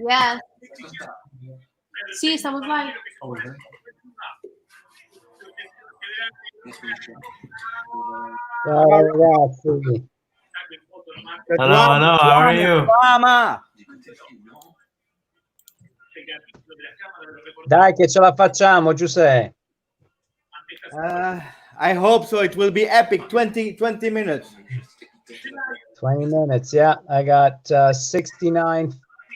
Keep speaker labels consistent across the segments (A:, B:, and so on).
A: Yes. Sì, stavo sbagliando.
B: Ciao ragazzi.
C: Hello, how are you?
B: Dai che ce la facciamo, Giuseppe.
D: I hope so. It will be epic. 20 minutes.
B: 20 minutes, yeah. I got 69,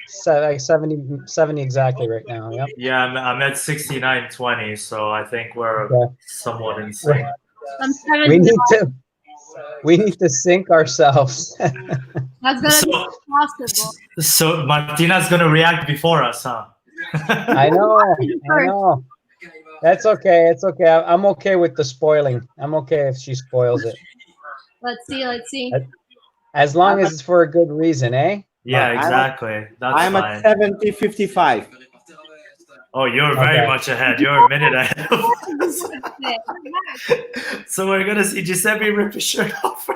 B: 70 exactly right now. Yep.
C: Yeah, I'm at 69-20, so I think we're
B: Okay.
C: somewhat in sync.
B: We need to sync ourselves.
A: That's gonna be impossible.
C: So Martina's gonna react before us, huh?
B: I know. That's okay. It's okay. I'm okay with the spoiling. I'm okay if she spoils it.
A: Let's see.
B: As long as it's for a good reason, eh?
C: Yeah, exactly.
D: I'm
C: fine.
D: at 70-55.
C: Oh, you're very much ahead. You're a minute ahead of us. So we're gonna see Giuseppe rip his shirt off.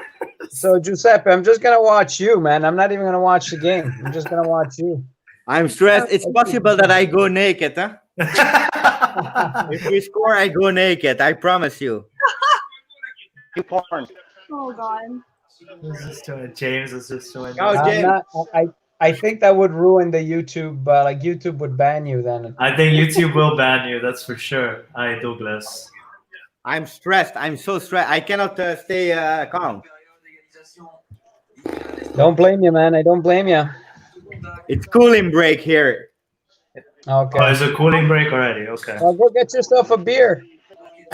B: So Giuseppe, I'm just gonna watch you, man. I'm not even gonna watch the game. I'm just gonna watch you.
D: I'm stressed. It's possible that I go naked, huh? If we score, I go naked. I promise you.
E: You porn.
A: Oh God.
C: James is just doing.
D: Oh, James.
B: I think that would ruin the YouTube. Like YouTube would ban you then.
C: I think YouTube will ban you. That's for sure. Hi, Douglas.
D: I'm stressed. I'm so stressed. I cannot stay calm.
B: Don't blame you, man. I don't blame you.
D: It's cooling break here.
B: Okay.
C: Oh, it's a cooling break already. Okay.
B: Well, go get yourself a beer.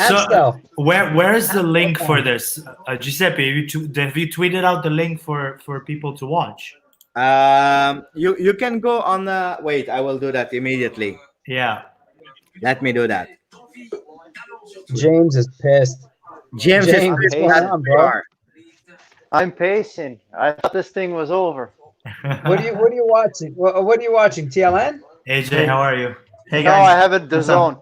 C: So, where is the link for this, Giuseppe? Have you tweeted out the link for people to watch?
D: You can go on. Wait, I will do that immediately.
C: Yeah.
D: Let me do that.
B: James is pissed.
D: James is
B: what's going on, bro?
E: I'm pacing. I thought this thing was over.
B: What are you watching? What are you watching? TLN?
C: AJ, how are you?
E: Hey guys. No, I have it the zone.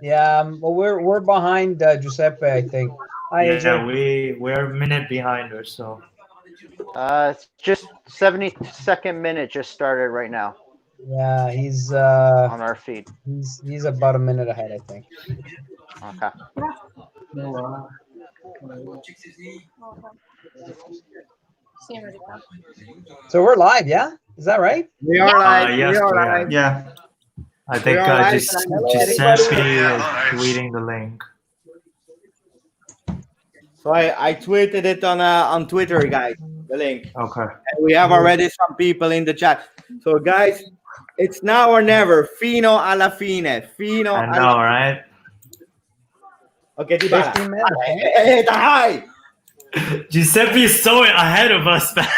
B: Yeah, well, we're behind Giuseppe, I think. Hi,
C: yeah,
B: AJ.
C: we're a minute behind or so.
E: It's just 72nd minute just started right now.
B: Yeah, he's
E: on our feed.
B: He's about a minute ahead, I think.
E: Okay.
B: So we're live, yeah? Is that right?
D: We are live.
C: Yes,
D: we are live.
C: Yeah. I think Giuseppe is tweeting the link.
D: So I tweeted it on Twitter, guys. The link.
C: Okay.
D: And we have already some people in the chat. So guys, it's now or never. Fino alla fine. Fino.
C: I know, right?
D: Okay,
B: 15 minutes.
D: Hi.
C: Giuseppe is so ahead of us, man.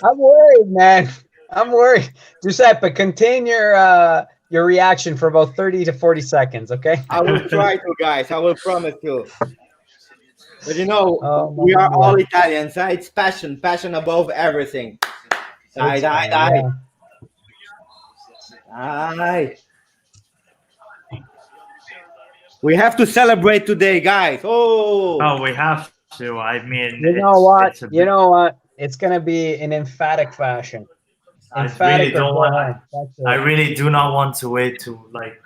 B: I'm worried, man. I'm worried. Giuseppe, contain your reaction for about 30 to 40 seconds, okay?
D: I will try to, guys. I will promise you. But you know, we are all Italians. Huh? It's passion above everything. Die. We have to celebrate today, guys.
C: Oh, we have to. I mean,
B: you know what? It's gonna be an emphatic fashion. Emphatic.
C: I really do not want to wait to like.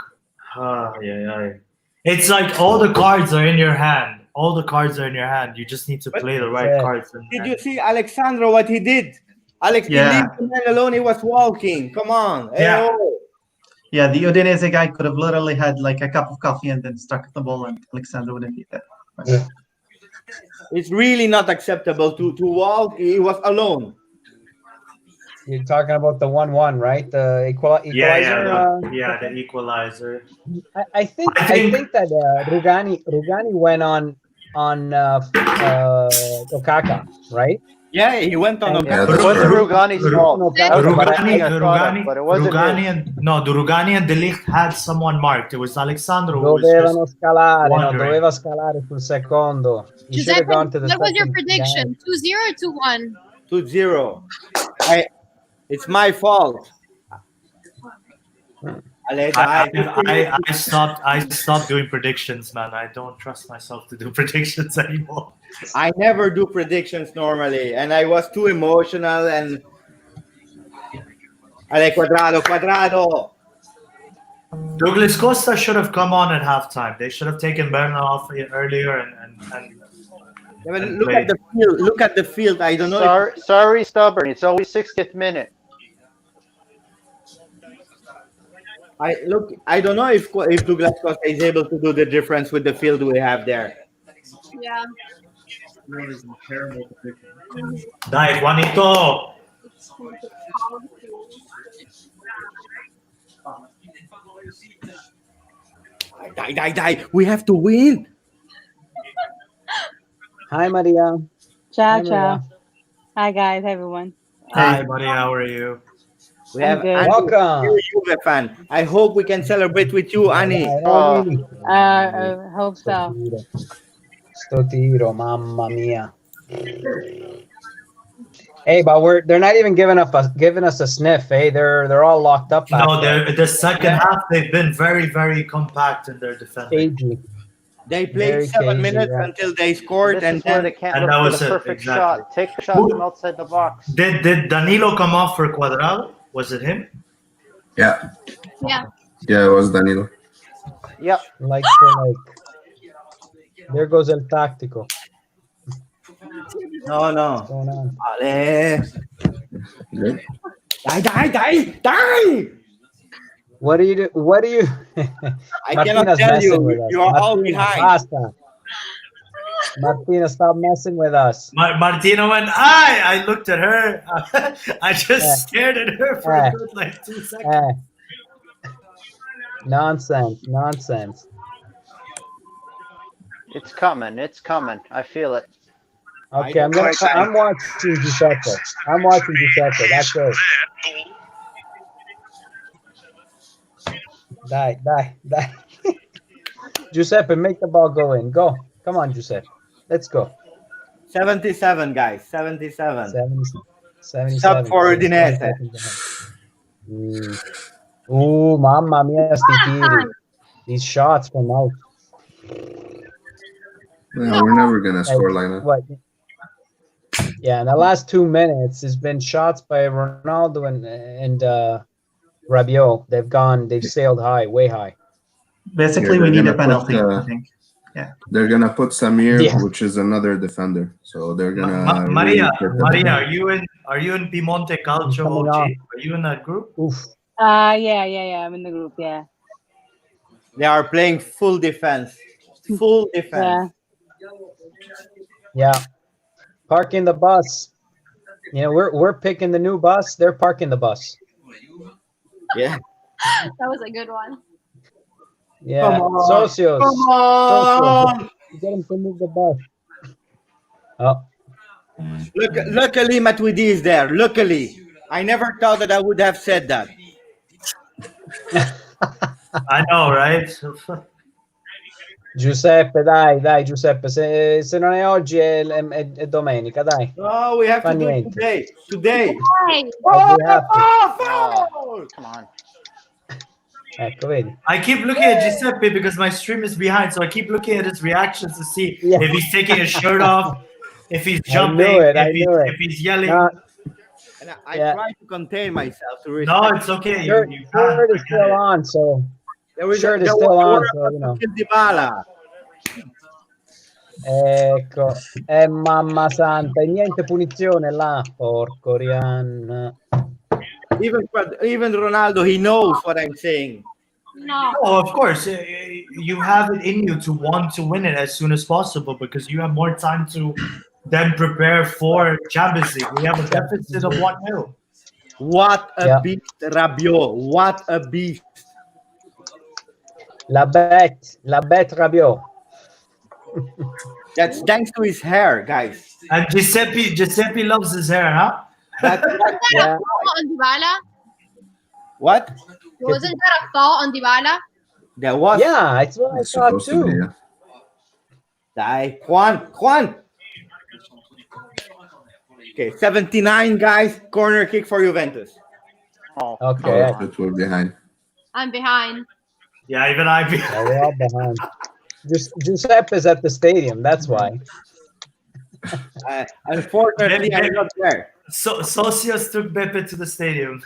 C: It's like all the cards are in your hand. All the cards are in your hand. You just need to play the right cards.
D: Did you see Alexandro what he did? Alex, he leave the man alone. He was walking. Come on.
F: Yeah. Yeah, the Udinese guy could have literally had like a cup of coffee and then stuck the ball, and Alexandro wouldn't eat that.
B: Yeah.
D: It's really not acceptable to walk. He was alone.
B: You're talking about the 1-1, right? The equalizer.
C: Yeah, the equalizer.
B: I think that Rugani went on Okaka, right?
D: Yeah, he went on Okaka.
E: It wasn't Rugani's fault.
C: Rugani and De Ligt had someone marked. It was Alexandro.
B: Doveva scalare sul secondo. He should have gone to the
A: What was your
B: second
A: prediction? 2-0 or 2-1?
D: 2-0. It's my fault.
C: I stopped doing predictions, man. I don't trust myself to do predictions anymore.
D: I never do predictions normally, and I was too emotional. And Ale Quadrado.
C: Douglas Costa should have come on at halftime. They should have taken Berna off earlier and
D: Yeah, but look at the field. Look at the field. I don't know.
E: Sorry, stubborn. It's always 60th minute.
D: I don't know if Douglas Costa is able to do the difference with the field we have there.
A: Yeah.
C: Dai, Juanito.
D: Die. We have to win.
B: Hi, Maria.
G: Ciao,
B: Hi,
G: ciao.
B: Maria.
G: Hi, guys. Hi, everyone.
C: Hi, buddy. How are you?
D: We have
G: good.
D: Annie,
B: Welcome.
D: you're a Juve fan. I hope we can celebrate with you, Annie.
G: I hope so.
B: Sto tiro, mamma mia. Hey, but they're not even giving us a sniff. Hey, they're all locked up.
C: No, the second half they've been very, very compact in their defense.
D: They played
B: Very
D: 7
B: cagey,
D: minutes
B: yeah.
D: until they scored,
E: This
D: and
E: is where
D: then
E: they can't
C: and
E: look
C: that
E: for
C: was
E: the
C: it,
E: perfect
C: exactly.
E: shot. Take the shot from outside the box.
C: Did Danilo come off for Cuadrado? Was it him?
H: Yeah.
A: Yeah.
H: Yeah, it was Danilo.
E: Yep.
B: Like, there goes El Táctico.
D: no.
B: What's going on?
D: Ale.
H: Good.
D: Die.
B: What do you do? What do you?
D: I cannot tell you. You are all behind.
B: Basta. Martina, stop messing with us.
C: Martina went, I looked at her. I just stared at her for a good, like 2 seconds.
B: Nonsense.
E: It's coming. I feel it.
B: Okay, I'm watching Giuseppe. That's it. Die. Giuseppe, make the ball go in. Go. Come on, Giuseppe. Let's go.
D: 77, guys. 77.
B: 77.
D: Sub for Udinese.
B: Ooh, mamma mia, sti tiri. These shots from out.
H: Yeah, we're never gonna score like that.
B: What? Yeah, in the last 2 minutes, there's been shots by Ronaldo and Rabiot. They've sailed high, way high.
F: Basically,
H: Yeah,
F: we need
H: they're
F: a
H: gonna
F: penalty,
H: put,
F: I think.
H: They're gonna put Samir,
B: Yeah.
H: which is another defender. So they're gonna.
C: Maria,
H: really
C: are you in Piemonte Calcio
B: Coming
C: OG?
B: on.
C: Are you in that group?
B: Oof.
G: Yeah. I'm in the group. Yeah.
D: They are playing full defense. Full
G: Yeah.
D: defense.
B: Yeah. Parking the bus. You know, we're picking the new bus. They're parking the bus.
D: Yeah.
A: That was a good one.
B: Yeah.
D: Come on.
B: Socios.
D: Come on.
B: Get them to move the bus. Oh.
D: Luckily, Matuidi is there. Luckily. I never thought that I would have said that.
C: I know, right?
B: Giuseppe, dai, Giuseppe. Se non è oggi è domenica, dai.
D: No, we have to do it
B: Niente.
D: today.
A: Hey.
D: Oh,
E: Come on.
B: Ecco, vedi.
C: I keep looking at Giuseppe because my stream is behind, so I keep looking at his reactions to see if he's taking his shirt off, if he's jumping, if he's yelling.
D: And I try to contain myself to respect.
C: No, it's okay.
B: Shirt is still on, so shirt is still on, so you know. Ecco, mamma santa, e niente punizione là, porco Rian.
D: Even Ronaldo, he knows what I'm saying.
A: No.
C: Oh, of course. You have it in you to want to win it as soon as possible because you have more time to then prepare for Champions League. We have a deficit of 1-0.
D: What a beast, Rabiot. What a beast.
B: La bête Rabiot.
D: That's thanks to his hair, guys.
C: And Giuseppe loves his hair, huh?
B: Yeah.
A: On Dybala?
D: What?
A: Wasn't there a foul on Dybala?
D: There was.
B: Yeah, it's what I thought
H: supposed to be,
B: too.
H: yeah.
D: Die. Juan. Okay, 79, guys. Corner kick for Juventus.
E: Oh,
B: Okay.
H: But we're behind.
A: I'm behind.
C: Yeah, even I.
B: Yeah, we're all behind. Giuseppe's at the stadium, that's why.
D: Unfortunately, I'm not there.
C: So Socios took Beppe to the stadium.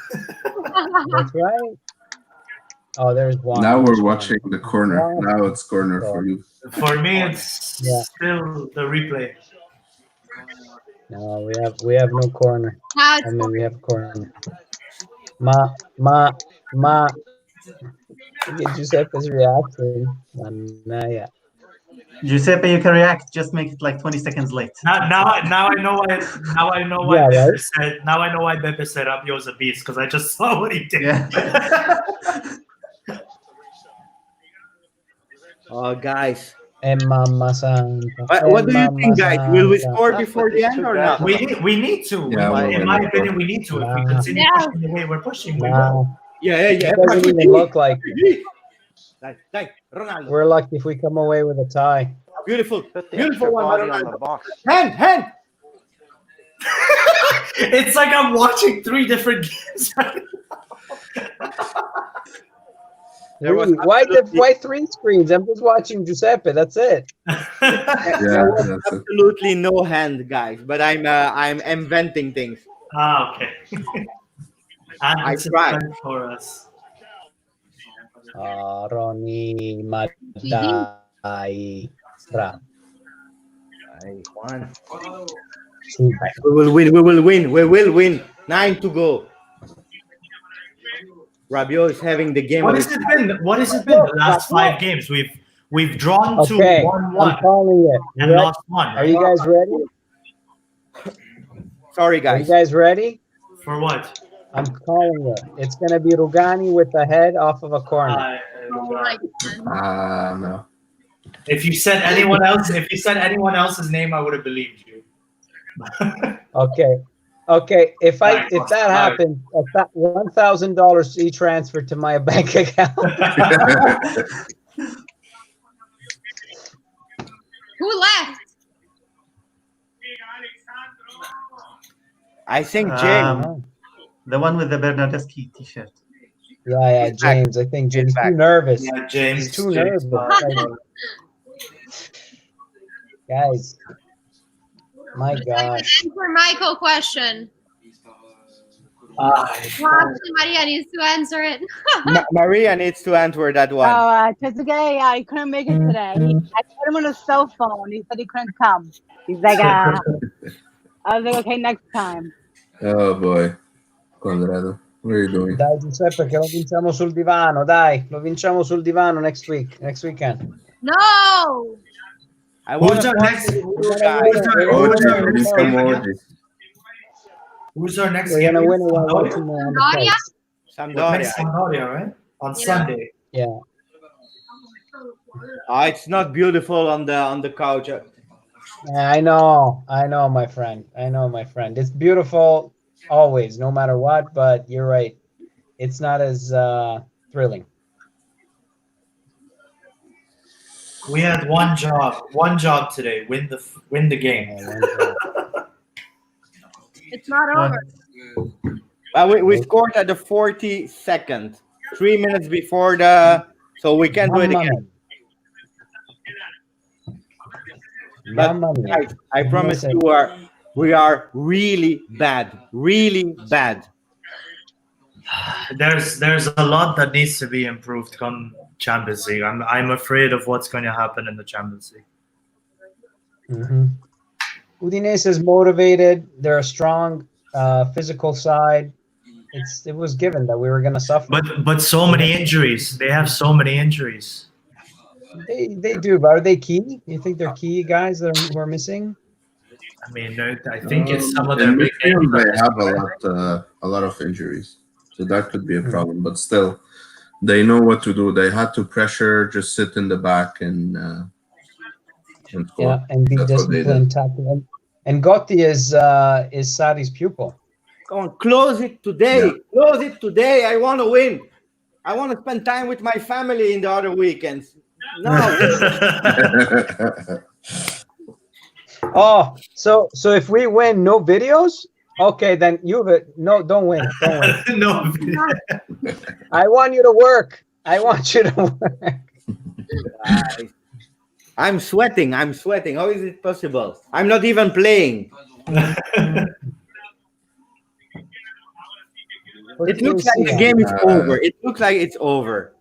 B: That's right. Oh, there's one.
H: Now
B: There's
H: we're
B: one.
H: watching the corner. Now it's corner for you.
C: For me, it's still the replay.
B: No, we have no corner.
A: Now
B: I mean, we have corner. Ma. Get Giuseppe's reaction. Yeah.
F: Giuseppe, you can react. Just make it like 20 seconds late.
C: Now I know why. Now I know why.
B: Yeah,
C: Beppe
B: right?
C: said. Now I know why Beppe said Rabiot's a beast, because I just saw what he did.
F: Yeah.
D: Oh, guys.
B: Mamma Santa.
D: What do you think, guys? Will we score before the end or not?
C: We need to.
H: Yeah,
C: in my opinion, we need to. If we continue pushing the way we're pushing, we will.
B: Wow.
D: Yeah.
B: It doesn't even look like
D: Like, Ronaldo.
B: we're lucky if we come away with a tie.
D: Beautiful.
E: Put the
D: Beautiful
E: extra
D: one,
E: body on
D: Ronaldo.
E: the box.
D: Hand.
C: It's like I'm watching 3 different games.
D: There was
B: Why 3 screens? I'm just watching Giuseppe. That's it.
H: Yeah, that's it.
D: Absolutely no hand, guys. But I'm inventing things.
C: Okay. And
D: I
C: it's a
D: tried.
C: friend for us.
B: Ronnie Matai. Bra.
D: One.
B: Super.
D: We will win. 9 to go. Rabiot is having the game.
C: What has it been the last 5 games? We've drawn to
B: Okay,
C: 1-1
B: I'm calling it.
C: and lost 1.
B: Are you guys ready?
D: Sorry,
B: Are
D: guys.
B: you guys ready?
C: For what?
B: I'm calling it. It's gonna be Rugani with the head off of a corner.
H: No.
C: If you said anyone else's name, I would have believed you.
B: Okay. If that happens, $1,000 each transfer to my bank account.
A: Who left?
D: I think James.
F: The one with the Bernardeschi t-shirt.
B: Yeah, James. I think James is too nervous.
C: Yeah, James.
B: He's too nervous. Guys, my gosh.
A: Answer Michael question. Maria needs to answer it.
D: Maria needs to answer that one.
G: Oh, Trezeguet, he couldn't make it today. I put him on his cell phone. He said he couldn't come. He's like, I was like, okay, next time.
H: Oh boy. Conrado, what are you doing?
B: Dai Giuseppe che lo vinciamo sul divano, dai. Lo vinciamo sul divano next weekend.
A: No.
C: Who's our next? Who's our next
B: We're
C: game?
B: gonna win it while watching on the
A: Sampdoria?
B: coast.
D: Sampdoria.
C: Sampdoria, right? On Sunday.
B: Yeah.
D: It's not beautiful on the couch.
B: I know, my friend. It's beautiful always, no matter what, but you're right. It's not as thrilling.
C: We had one job today. Win the game.
A: It's not over.
D: We scored at the 42nd, 3 minutes before so we can do it again. But guys, I promise you, we are really bad.
C: There's a lot that needs to be improved come Champions League. I'm afraid of what's going to happen in the Champions League.
B: Mm-hmm. Udinese is motivated. They're a strong physical side. It was given that we were going to suffer.
C: But so many injuries. They have so many injuries.
B: They do, but are they key? You think they're key guys that are missing?
C: I mean, I think it's some of their
H: in
C: big
H: midfield,
C: names.
H: they have a lot of injuries, so that could be a problem. But still, they know what to do. They had to pressure, just sit in the back and score.
B: Yeah, and be disciplined, tackling. And Gotti is Sarri's pupil.
D: Come on, close it today.
H: Yeah.
D: Close it today. I want to win. I want to spend time with my family in the other weekends. No.
B: Oh, so if we win, no videos? Okay, then Juve, no, don't win.
C: No.
B: I want you to work.
D: I'm sweating. How is it possible? I'm not even playing. It looks like the game is over. It looks like it's over.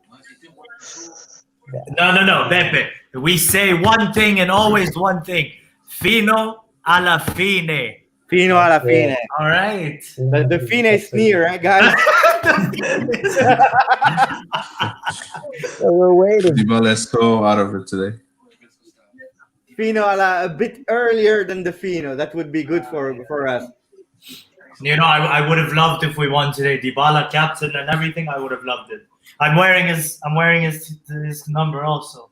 C: No, Beppe. We say one thing and always one thing. Fino alla fine.
D: Fino alla fine.
C: All right.
D: The fine sneer, right, guys?
B: So we're waiting.
H: Dybala is so out of it today.
D: Fino alla a bit earlier than the Fino. That would be good for us.
C: You know, I would have loved if we won today. Dybala captain and everything. I would have loved it. I'm wearing his number also.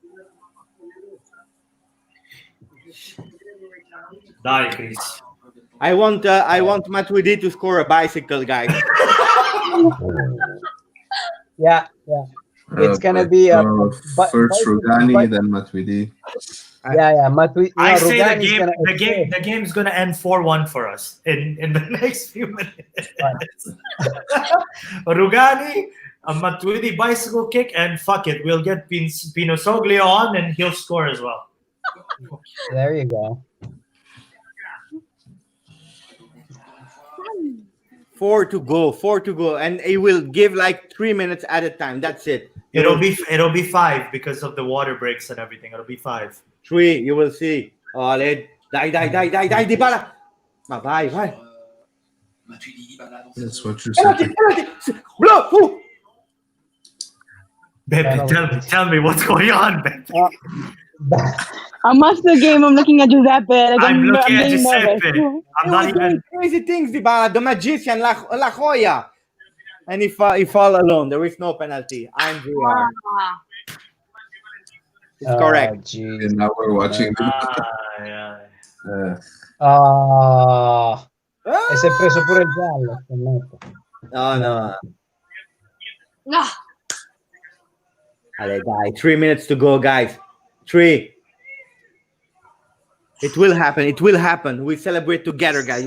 C: Die, Chris.
D: I want Matuidi to score a bicycle, guys.
B: Yeah. It's gonna be
H: first Rugani, then Matuidi.
B: Yeah. Matuidi.
C: I say the game's gonna end 4-1 for us in the next few minutes. Rugani, a Matuidi bicycle kick, and fuck it, we'll get Pino Soglio on, and he'll score as well.
B: There you go.
D: 4 to go, and it will give like 3 minutes at a time. That's it.
C: It'll be 5 because of the water breaks and everything. It'll be 5.
D: 3. You will see. Oh, die, Dybala. Vai.
H: That's what you're saying.
D: Bro,
C: Baby, tell me what's going on, baby.
G: I'm watching the game. I'm looking at Giuseppe. Like,
C: I'm looking at
G: being
C: Giuseppe.
G: nervous.
C: I'm not even.
D: crazy things, Dybala, the magician, La Jolla. And he fall alone. There is no penalty. I'm VR. It's correct.
B: Geez.
H: And now we're watching.
C: Yeah.
B: E si è preso pure il giallo.
D: No.
A: Ah,
D: Allez, die. 3 minutes to go, guys. 3. It will happen. We celebrate together, guys.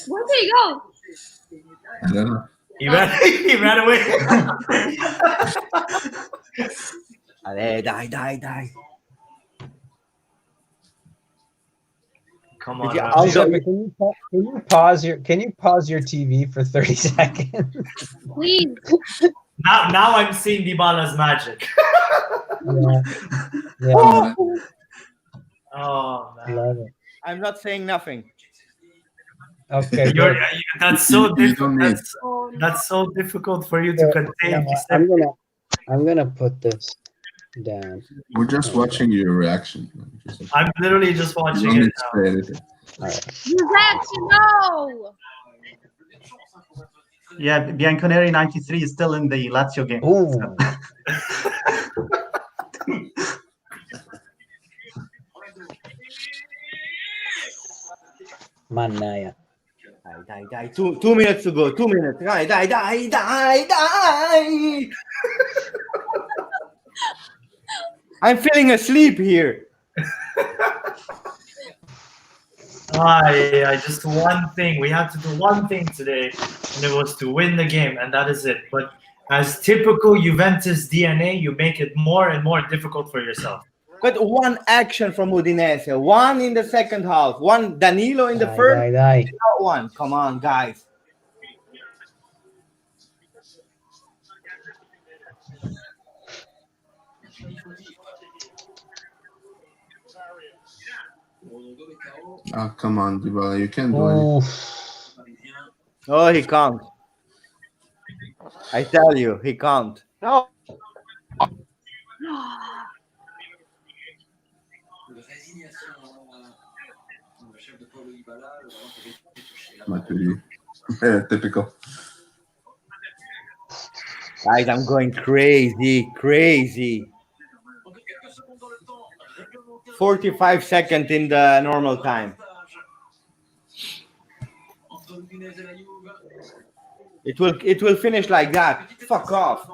A: where did he go?
H: I don't know.
C: He ran away.
D: Allez, die.
C: Come on.
B: Giuseppe, can you pause your TV for 30 seconds?
A: Please.
C: Now I'm seeing Dybala's magic.
B: Yeah.
C: Oh man.
B: Love it.
D: I'm not saying nothing.
B: Okay.
C: That's so
H: You don't
C: difficult.
H: need-
C: That's so difficult for you to contain.
B: I'm gonna put this down.
H: We're just watching your reaction.
C: I'm literally just
H: You
C: watching
H: don't need
C: it
H: to
C: now.
H: say anything.
B: All right.
A: You have to know.
F: Yeah, Bianconeri 93 is still in the Lazio game.
B: Ooh. Mannaia.
D: Die. 2 minutes to go. 2 minutes. Die. I'm feeling asleep here.
C: Just one thing. We had to do one thing today, and it was to win the game, and that is it. But as typical Juventus DNA, you make it more and more difficult for yourself.
D: But one action from Udinese, one in the second half, one Danilo in the first,
B: Die.
D: not one. Come on, guys.
H: Oh, come on, Dybala. You can't do anything.
D: Oh, he can't. I tell you, he can't.
E: No.
H: Matuidi. Typical.
D: Guys, I'm going crazy. 45 seconds in the normal time. It will finish like that. Fuck off.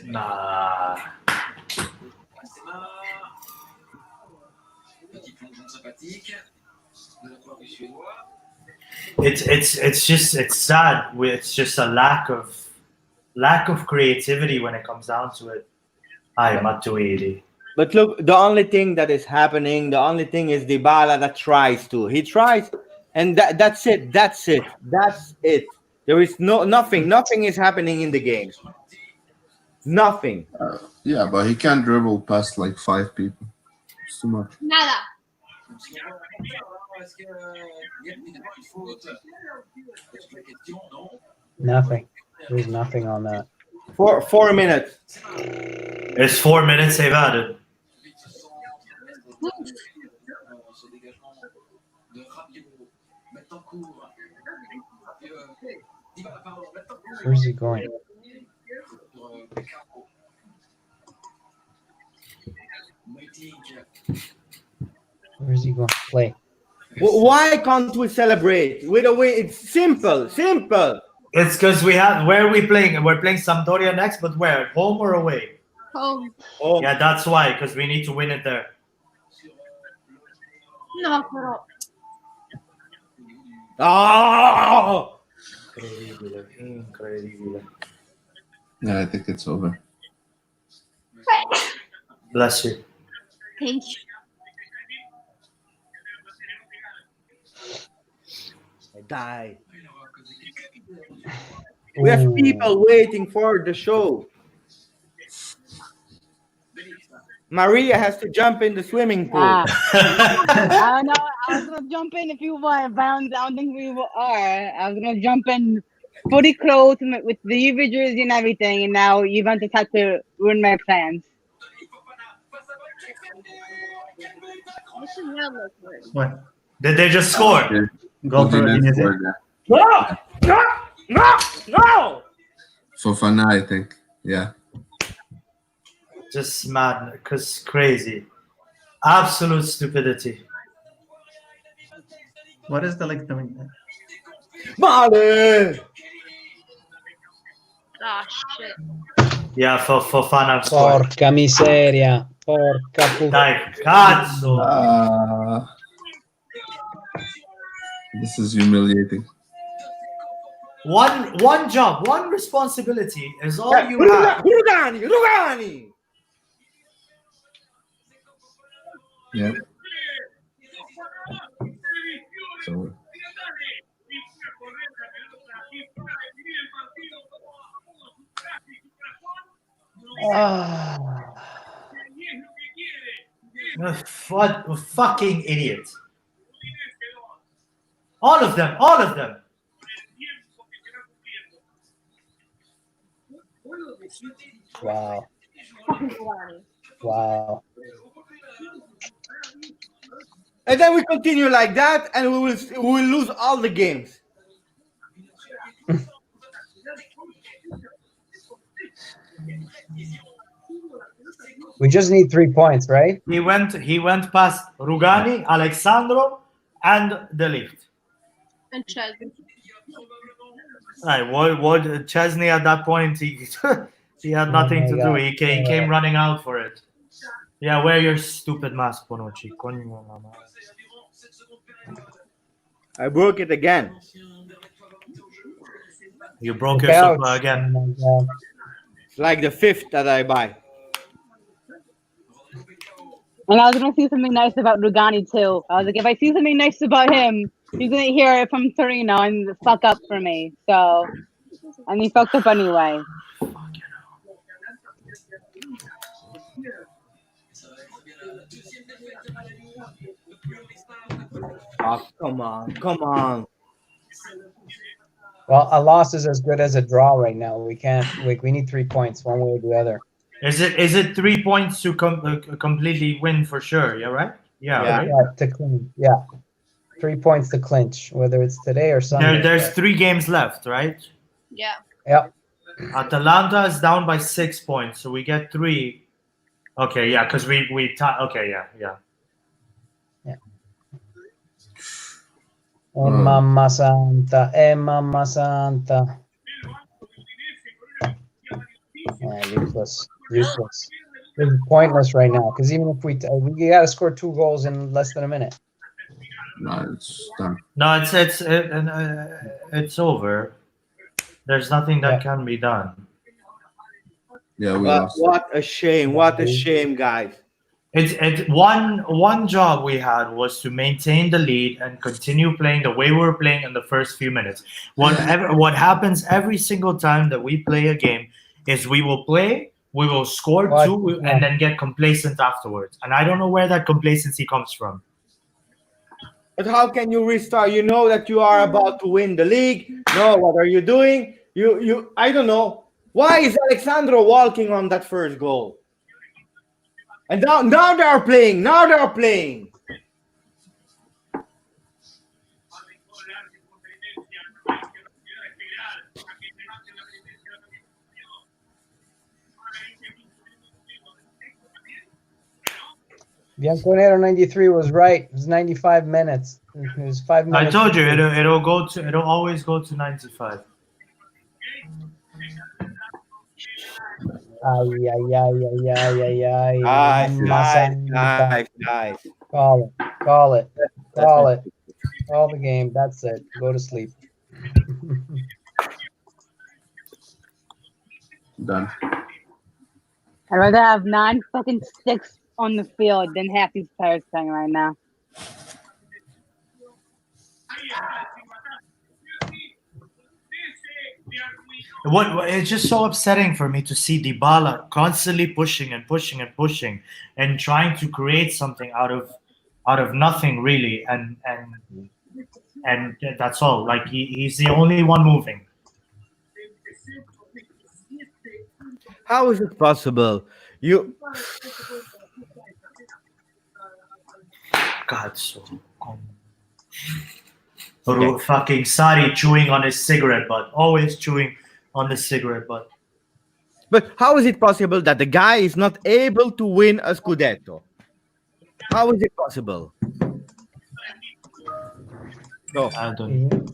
C: Nah. It's sad. It's just a lack of creativity when it comes down to it. Ay, Matuidi.
D: But look, the only thing that is happening, the only thing is Dybala that tries to. He tries, and that's it. That's it. That's it. There is nothing. Nothing is happening in the game. Nothing.
H: Yeah, but he can't dribble past like 5 people. It's too much.
A: Nada.
B: Nothing. There's nothing on that.
D: 4 minutes.
C: It's 4 minutes they've added.
B: Where's he going? Where's he going to play?
D: Why can't we celebrate? With a way, it's simple. Simple.
C: It's because we have. Where are we playing? We're playing Sampdoria next, but where? Home or away?
A: Home.
D: Oh,
C: Yeah, that's why. Because we need to win it there.
A: No, pero.
D: oh!
C: Incredibile, incredibile.
H: Yeah, I think it's over.
C: Bless you.
A: Thank you.
D: I die. We have people waiting for the show. Maria has to jump in the swimming pool.
G: I don't know. I was gonna jump in if you want, but I don't think we are. I was gonna jump in fully clothed with the Juve jersey and everything, and now Juventus had to ruin my plans.
A: This is not look good.
F: What?
C: Did they just score?
H: Yeah.
F: Goal for
H: Udinese
F: Udinese.
H: scored, yeah.
D: No! No! No! No!
H: Fofana, I think. Yeah.
C: Just mad, because crazy. Absolute stupidity.
F: What is the like doing there?
D: Male!
A: Ah, shit.
C: Yeah, for Fofana scored.
B: Porca miseria. Porca puttana.
C: Dai, cazzo.
H: This is humiliating.
C: One job, one responsibility is all you have.
D: Rugani!
H: Yeah. So
C: What a fucking idiot. All of them, all of them.
B: Wow. Wow.
D: And then we continue like that, and we will lose all the games.
B: We just need 3 points, right?
C: He went past Rugani, Alexandro, and De Ligt.
A: And Chesney.
C: Right, what Chesney at that point he he had nothing to do. He came running out for it. Yeah, wear your stupid mask, Bonucci.
D: I broke it again.
C: You broke your sofa again.
B: Oh my God.
D: It's like the 5th that I buy.
G: And I was gonna say something nice about Rugani too. I was like, if I see something nice about him, he's gonna hear it from Torino and fuck up for me. So, and he fucked up anyway.
D: Oh, come on, come on.
B: Well, a loss is as good as a draw right now. We can't. We need 3 points, one way or the other.
C: Is it 3 points to completely win for sure? Yeah, right. Yeah,
D: Yeah.
C: right.
B: Yeah, to clinch. Yeah, 3 points to clinch, whether it's today or Sunday.
C: There's 3 games left, right?
A: Yeah.
B: Yep.
C: Atalanta is down by 6 points, so we get 3. Okay, yeah, because we okay, yeah.
B: Mamma santa, mamma santa. Yeah, useless. It's pointless right now because even if we got to score 2 goals in less than a minute.
H: no, it's done.
C: No, it's over. There's nothing that can be done.
H: Yeah, we
D: But
H: lost.
D: what a shame! What a shame, guys.
C: It's one job we had was to maintain the lead and continue playing the way we were playing in the first few minutes. What happens every single time that we play a game is we will play, we will score
B: What?
C: two, and then get complacent afterwards. And I don't know where that complacency comes from.
D: But how can you restart? You know that you are about to win the league. No, what are you doing? You I don't know. Why is Alexandro walking on that first goal? And now they are playing. Now they are playing.
B: Bianconero 93 was right. It was 95 minutes. It was 5
C: I
B: minutes.
C: told you it'll always go to 95.
B: Ay, ay, ay, ay, ay, ay, ay.
D: Guys,
B: Masanta.
D: guys.
B: Call it. Call it.
D: That's
B: Call
D: it.
B: it. Call the game. That's it. Go to sleep.
H: Done.
G: I'd rather have 9 fucking sticks on the field than half these players playing right now.
C: It's just so upsetting for me to see Dybala constantly pushing and pushing and pushing and trying to create something out of nothing really, and that's all. Like he's the only one moving.
D: How is it possible? You
C: God, so fucking Sari chewing on his cigarette butt, always chewing on the cigarette butt.
D: But how is it possible that the guy is not able to win a Scudetto? How is it possible?
C: I don't.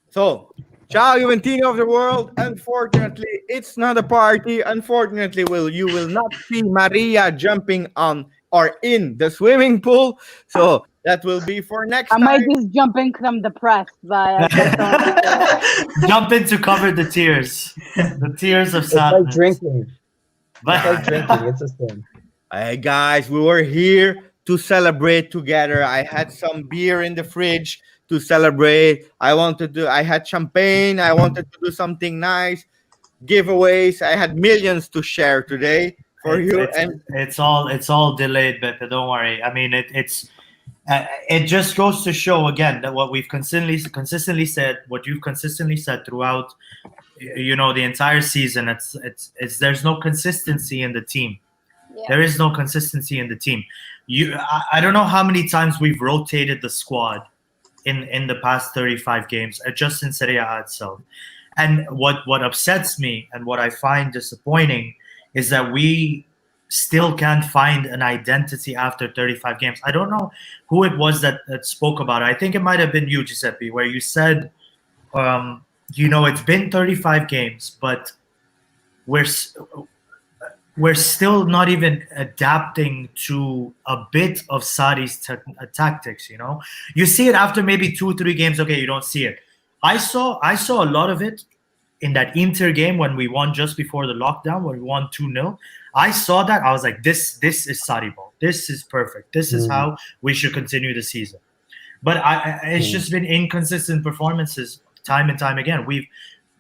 D: So, ciao Juventino of the world. Unfortunately, it's not a party. Unfortunately, you will not see Maria jumping on or in the swimming pool. So that will be for next
G: I
D: time.
G: might just jump in because I'm depressed, but
C: Jump in to cover the tears of
B: It's like
C: sadness.
B: drinking.
C: But
B: It's like drinking. It's a sin.
D: Hey guys, we were here to celebrate together. I had some beer in the fridge to celebrate. I had champagne. I wanted to do something nice. Giveaways. I had millions to share today for you. And
C: it's all delayed, Beppe. Don't worry. I mean, it just goes to show again that what we've consistently said, what you've consistently said throughout, the entire season. It's there's no consistency in the team.
A: Yeah.
C: There is no consistency in the team. I don't know how many times we've rotated the squad in the past 35 games, just in Serie A itself. And what upsets me and what I find disappointing is that we still can't find an identity after 35 games. I don't know who it was that spoke about it. I think it might have been you, Giuseppe, where you said, it's been 35 games, but we're still not even adapting to a bit of Sarri's tactics. You see it after maybe 2-3 games. Okay, you don't see it. I saw a lot of it in that Inter game when we won just before the lockdown, when we won 2-0. I saw that. I was like, this is Sarri ball. This is perfect. This is how we should continue the season. But it's just been inconsistent performances time and time again.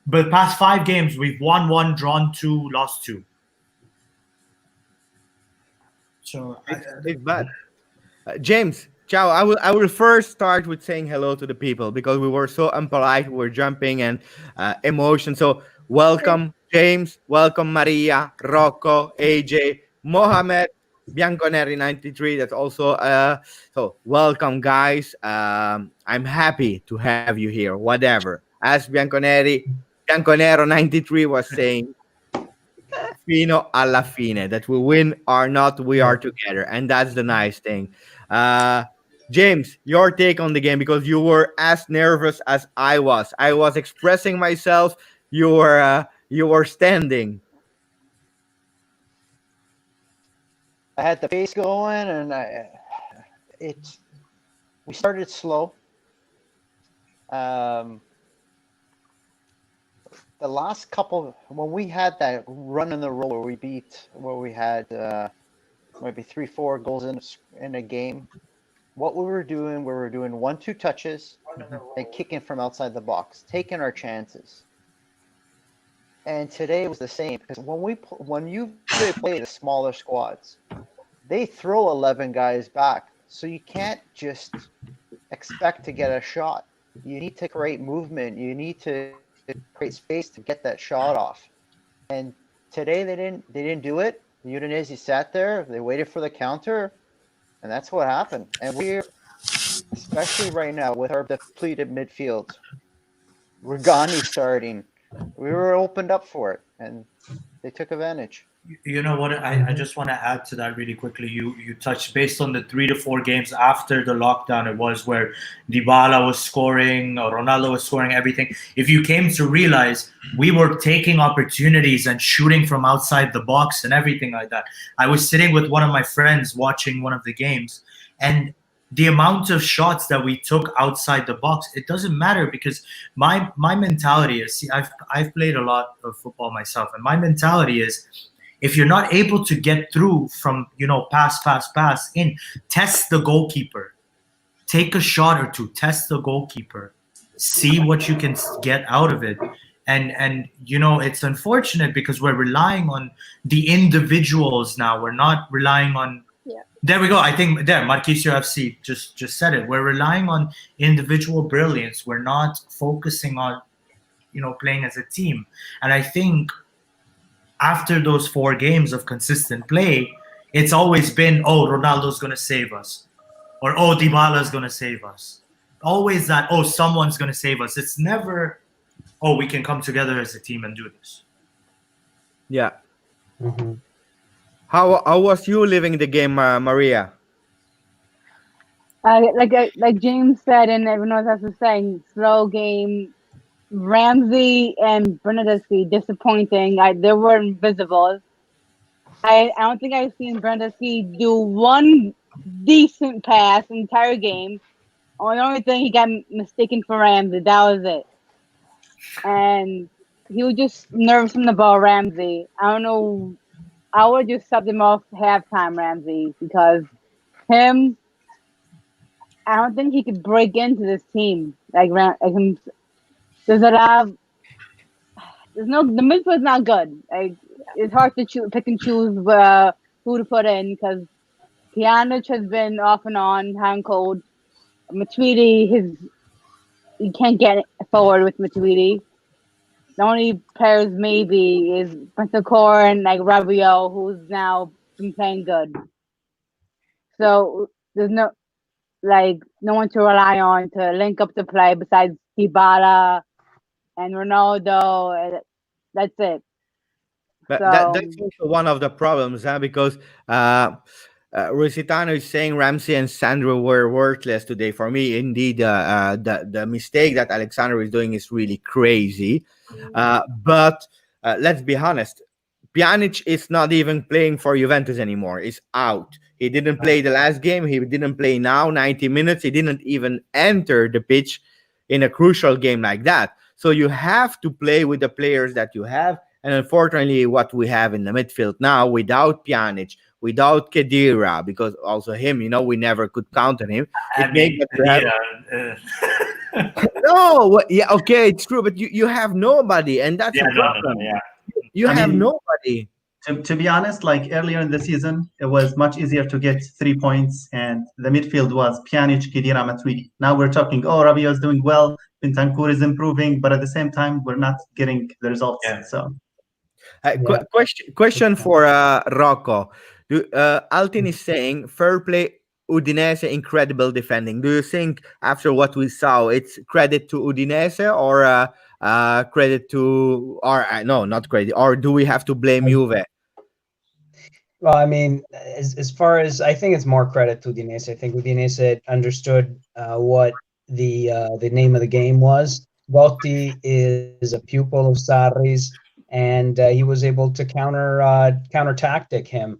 C: The past 5 games, we've won 1, drawn 2, lost 2. So
D: it's bad. James, ciao. I will first start with saying hello to the people because we were so impolite. We were jumping and emotion. So welcome, James. Welcome, Maria, Rocco, AJ, Mohamed, Bianconeri 93. That's also so welcome, guys. I'm happy to have you here. Whatever. As Bianconero 93 was saying, fino alla fine, that we win or not, we are together, and that's the nice thing. James, your take on the game, because you were as nervous as I was. I was expressing myself. You were standing.
E: I had the pace going, and we started slow. The the last couple, when we had that run in the roll where we had maybe 3-4 goals in a game, what we were doing 1-2 touches and kicking from outside the box, taking our chances. And today was the same, because when you play the smaller squads, they throw 11 guys back, so you can't just expect to get a shot. You need to create movement. You need to create space to get that shot off. And today they didn't do it. The Udinese sat there. They waited for the counter, and that's what happened. And we're, especially right now with our depleted midfield, Rugani starting, we were opened up for it, and they took advantage.
C: You know what? I just want to add to that really quickly. You touched based on the 3 to 4 games after the lockdown. It was where Dybala was scoring, or Ronaldo was scoring everything. If you came to realize, we were taking opportunities and shooting from outside the box and everything like that. I was sitting with one of my friends watching one of the games, and the amount of shots that we took outside the box, it doesn't matter, because my mentality is, see, I've played a lot of football myself, and my mentality is, if you're not able to get through from, pass in, test the goalkeeper. Take a shot or two, test the goalkeeper. See what you can get out of it. And it's unfortunate because we're relying on the individuals now. We're not relying on...
A: Yeah.
C: There we go. I think there, Marquisio FC just said it. We're relying on individual brilliance. We're not focusing on, playing as a team. And I think after those 4 games of consistent play, it's always been, oh, Ronaldo's going to save us. Or, oh, Dybala's going to save us. Always that, oh, someone's going to save us. It's never, oh, we can come together as a team and do this.
D: Yeah.
B: Mhm.
D: How was you living the game, Maria?
G: Like James said, and everyone else was saying, slow game. Ramsey and Bernardeschi disappointing. They were invisible. I don't think I've seen Bernardeschi do one decent pass the entire game. The only thing he got mistaken for Ramsey, that was it. And he was just nervous from the ball, Ramsey. I don't know. I would just sub him off halftime, Ramsey, because I don't think he could break into this team like him. The midfield's not good. Like, it's hard to pick and choose who to put in, because Pjanic has been off and on, hot and cold. Matuidi, you can't get forward with Matuidi. The only pairs maybe is Bentancur and Rabiot, who's now been playing good. So there's no one to rely on to link up the play besides Dybala and Ronaldo. That's it.
D: But
G: So,
D: that's also one of the problems, because Rusitano is saying Ramsey and Sandro were worthless today. For me, indeed, the mistake that Alexander is doing is really crazy. But let's be honest, Pjanic is not even playing for Juventus anymore. He's out. He didn't play the last game. He didn't play now, 90 minutes. He didn't even enter the pitch in a crucial game like that. So you have to play with the players that you have. And unfortunately, what we have in the midfield now, without Pjanic, without Khedira, because also him, we never could count on him. No, yeah, okay, it's true, but you have nobody, and that's a problem. You have nobody.
F: To be honest, like earlier in the season, it was much easier to get 3 points, and the midfield was Pjanic, Khedira, Matuidi. Now we're talking, oh, Rabiot is doing well, Bentancur is improving, but at the same time, we're not getting the results.
C: Yeah.
F: So,
D: Question for Rocco. Altin is saying, fair play, Udinese, incredible defending. Do you think after what we saw, it's credit to Udinese or credit to, or no, not credit, or do we have to blame Juve?
B: Well, I mean, as far as, I think it's more credit to Udinese. I think Udinese understood what the name of the game was. Gotti is a pupil of Sarri's, and he was able to counter tactic him.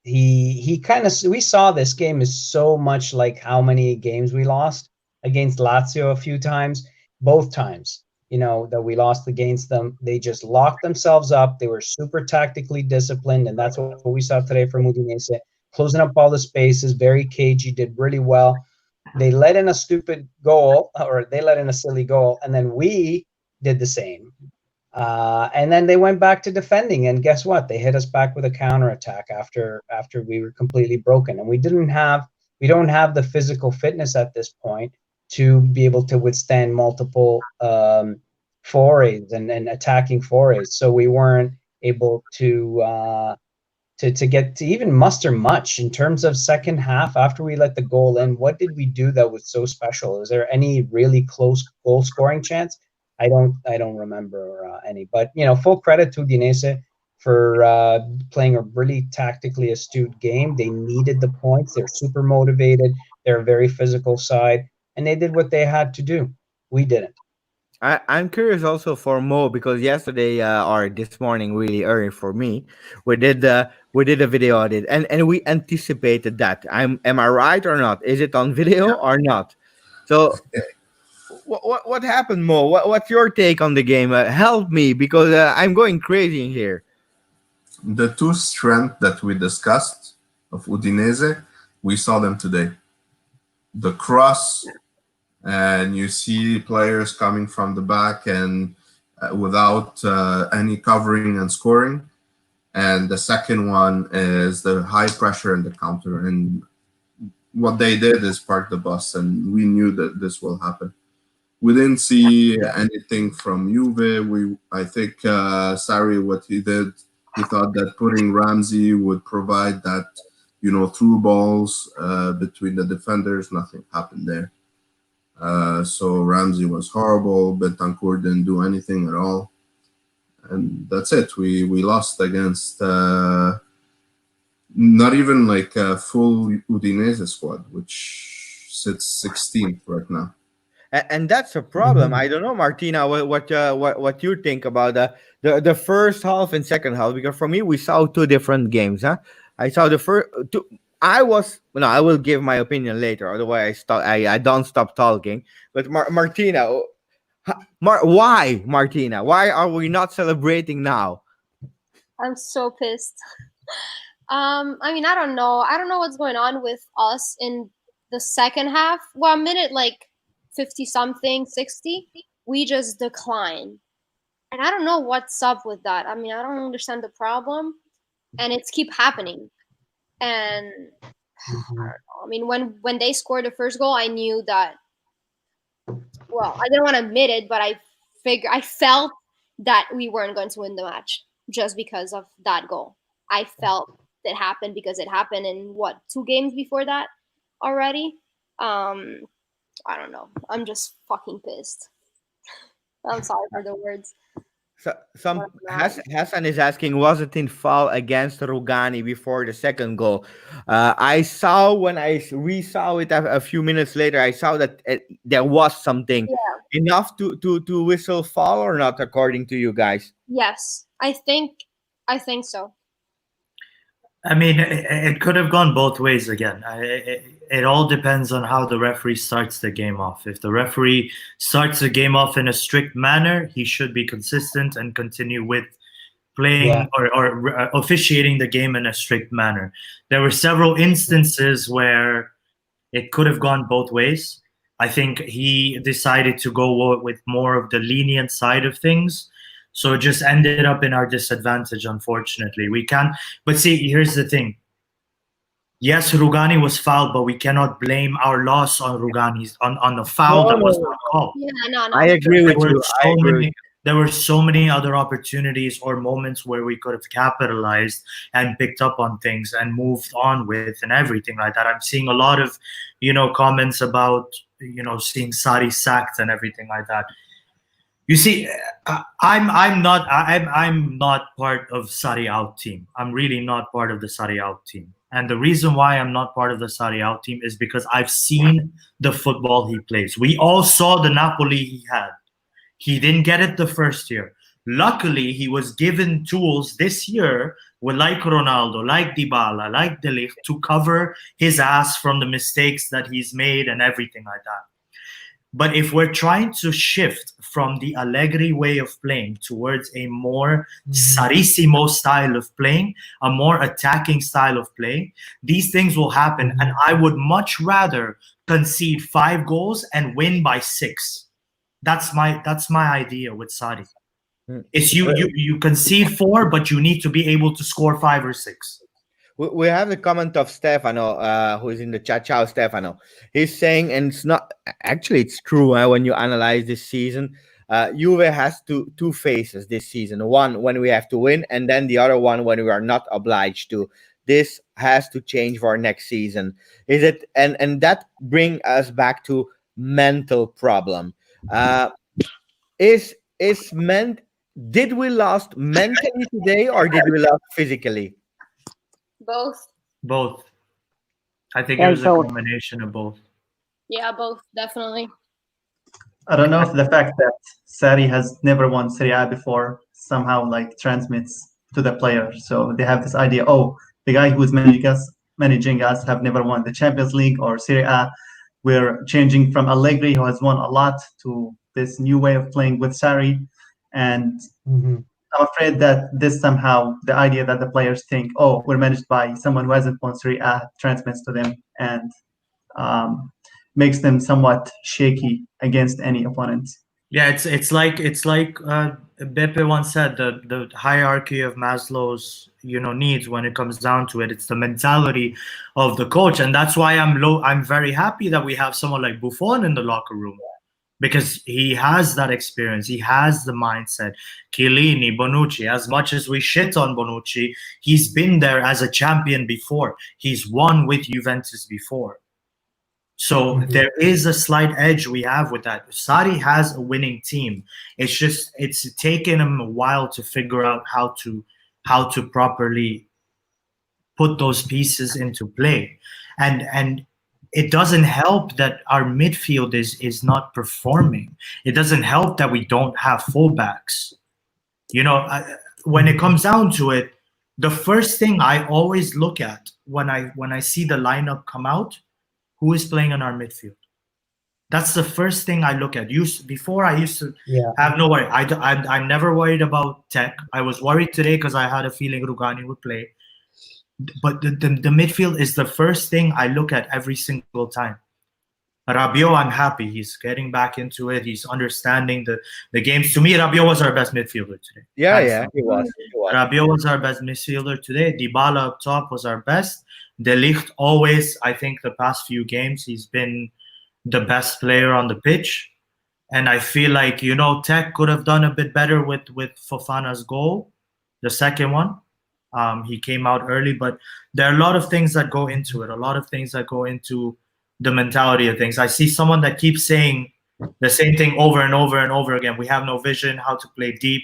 B: He kind of, we saw this game is so much like how many games we lost against Lazio a few times. Both times that we lost against them. They just locked themselves up. They were super tactically disciplined, and that's what we saw today from Udinese, closing up all the spaces, very cagey, did really well. They let in a stupid goal, or they let in a silly goal, and then we did the same. And then they went back to defending, and guess what? They hit us back with a counterattack after we were completely broken. And we don't have the physical fitness at this point to be able to withstand multiple forays and attacking forays. So we weren't able to get to even muster much in terms of second half after we let the goal in. What did we do that was so special? Is there any really close goal scoring chance? I don't remember any. But full credit to Udinese for playing a really tactically astute game. They needed the points. They're super motivated. They're a very physical side, and they did what they had to do. We didn't.
D: I'm curious also for Mo, because yesterday or this morning, really early for me, we did a video audit, and we anticipated that. Am I right or not? Is it on video or not? So what happened, Mo? What's your take on the game? Help me, because I'm going crazy in here.
H: The two strengths that we discussed of Udinese, we saw them today. The cross, and you see players coming from the back and without any covering and scoring. And the second one is the high pressure and the counter. And what they did is park the bus, and we knew that this will happen. We didn't see anything from Juve. I think Sarri, what he did, he thought that putting Ramsey would provide that, through balls between the defenders. Nothing happened there. So Ramsey was horrible. Bentancur didn't do anything at all. And that's it. We lost against not even like a full Udinese squad, which sits 16th right now.
D: And that's a problem. I don't know, Martina, what you think about the first half and second half, because for me we saw two different games. I saw the first two. I will give my opinion later. Otherwise, I don't stop talking. But Martina, why, Martina? Why are we not celebrating now?
A: I'm so pissed. I don't know. I don't know what's going on with us in the second half. Well, minute like 50 something, 60, we just decline. And I don't know what's up with that. I don't understand the problem, and it's keep happening. And I don't know. When they scored the first goal, I knew that. Well, I didn't want to admit it, but I felt that we weren't going to win the match just because of that goal. I felt it happened because it happened in 2 games before that already. I don't know. I'm just fucking pissed. I'm sorry for the words.
D: So, Hassan is asking, was it in foul against Rugani before the second goal? I saw when I resaw it a few minutes later, I saw that there was something enough to whistle foul or not, according to you guys.
A: Yes, I think so.
C: It could have gone both ways again. It all depends on how the referee starts the game off. If the referee starts the game off in a strict manner, he should be consistent and continue with playing or officiating the game in a strict manner. There were several instances where it could have gone both ways. I think he decided to go with more of the lenient side of things. So it just ended up in our disadvantage, unfortunately. But see, here's the thing. Yes, Rugani was fouled, but we cannot blame our loss on Rugani's on the foul that was not called.
A: Yeah, no.
D: I agree with you.
C: There were so many other opportunities or moments where we could have capitalized and picked up on things and moved on with and everything like that. I'm seeing a lot of, comments about, seeing Sarri sacked and everything like that. You see, I'm not part of Sarri out team. I'm really not part of the Sarri out team. And the reason why I'm not part of the Sarri out team is because I've seen the football he plays. We all saw the Napoli he had. He didn't get it the first year. Luckily, he was given tools this year with like Ronaldo, like Dybala, like De Ligt to cover his ass from the mistakes that he's made and everything like that. But if we're trying to shift from the Allegri way of playing towards a more Sarissimo style of playing, a more attacking style of play, these things will happen. And I would much rather concede 5 goals and win by 6. That's my idea with Sarri. It's you concede 4, but you need to be able to score 5 or 6.
D: We have the comment of Stefano, who is in the chat. Ciao, Stefano. He's saying, and it's not actually, it's true when you analyze this season. Juve has two phases this season. One when we have to win, and then the other one when we are not obliged to. This has to change for next season. Is it? And that bring us back to mental problem. Did we lost mentally today, or did we lost physically?
A: Both.
C: I think it was a combination of both.
A: Yeah, both, definitely.
F: I don't know if the fact that Sarri has never won Serie A before somehow like transmits to the player. So they have this idea, oh, the guy who's managing us have never won the Champions League or Serie A. We're changing from Allegri, who has won a lot, to this new way of playing with Sarri. And I'm afraid that this somehow, the idea that the players think, oh, we're managed by someone who hasn't won Serie A, transmits to them and makes them somewhat shaky against any opponent.
C: Yeah, it's like Beppe once said, the hierarchy of Maslow's needs. When it comes down to it, it's the mentality of the coach, and that's why I'm very happy that we have someone like Buffon in the locker room. Because he has that experience, he has the mindset. Chiellini, Bonucci, as much as we shit on Bonucci, he's been there as a champion before. He's won with Juventus before. So there is a slight edge we have with that. Sarri has a winning team. It's taken him a while to figure out how to properly put those pieces into play. And it doesn't help that our midfield is not performing. It doesn't help that we don't have fullbacks. When it comes down to it, the first thing I always look at when I see the lineup come out, who is playing in our midfield? That's the first thing I look at. Before I used to have no worry. I'm never worried about Tech. I was worried today because I had a feeling Rugani would play. But the midfield is the first thing I look at every single time. Rabiot, I'm happy. He's getting back into it. He's understanding the games. To me, Rabiot was our best midfielder today.
D: Yeah, he was.
C: Rabiot was our best midfielder today. Dybala up top was our best. De Ligt always, I think the past few games, he's been the best player on the pitch. And I feel like, Tech could have done a bit better with Fofana's goal, the second one. He came out early, but there are a lot of things that go into it, a lot of things that go into the mentality of things. I see someone that keeps saying the same thing over and over and over again. We have no vision, how to play deep,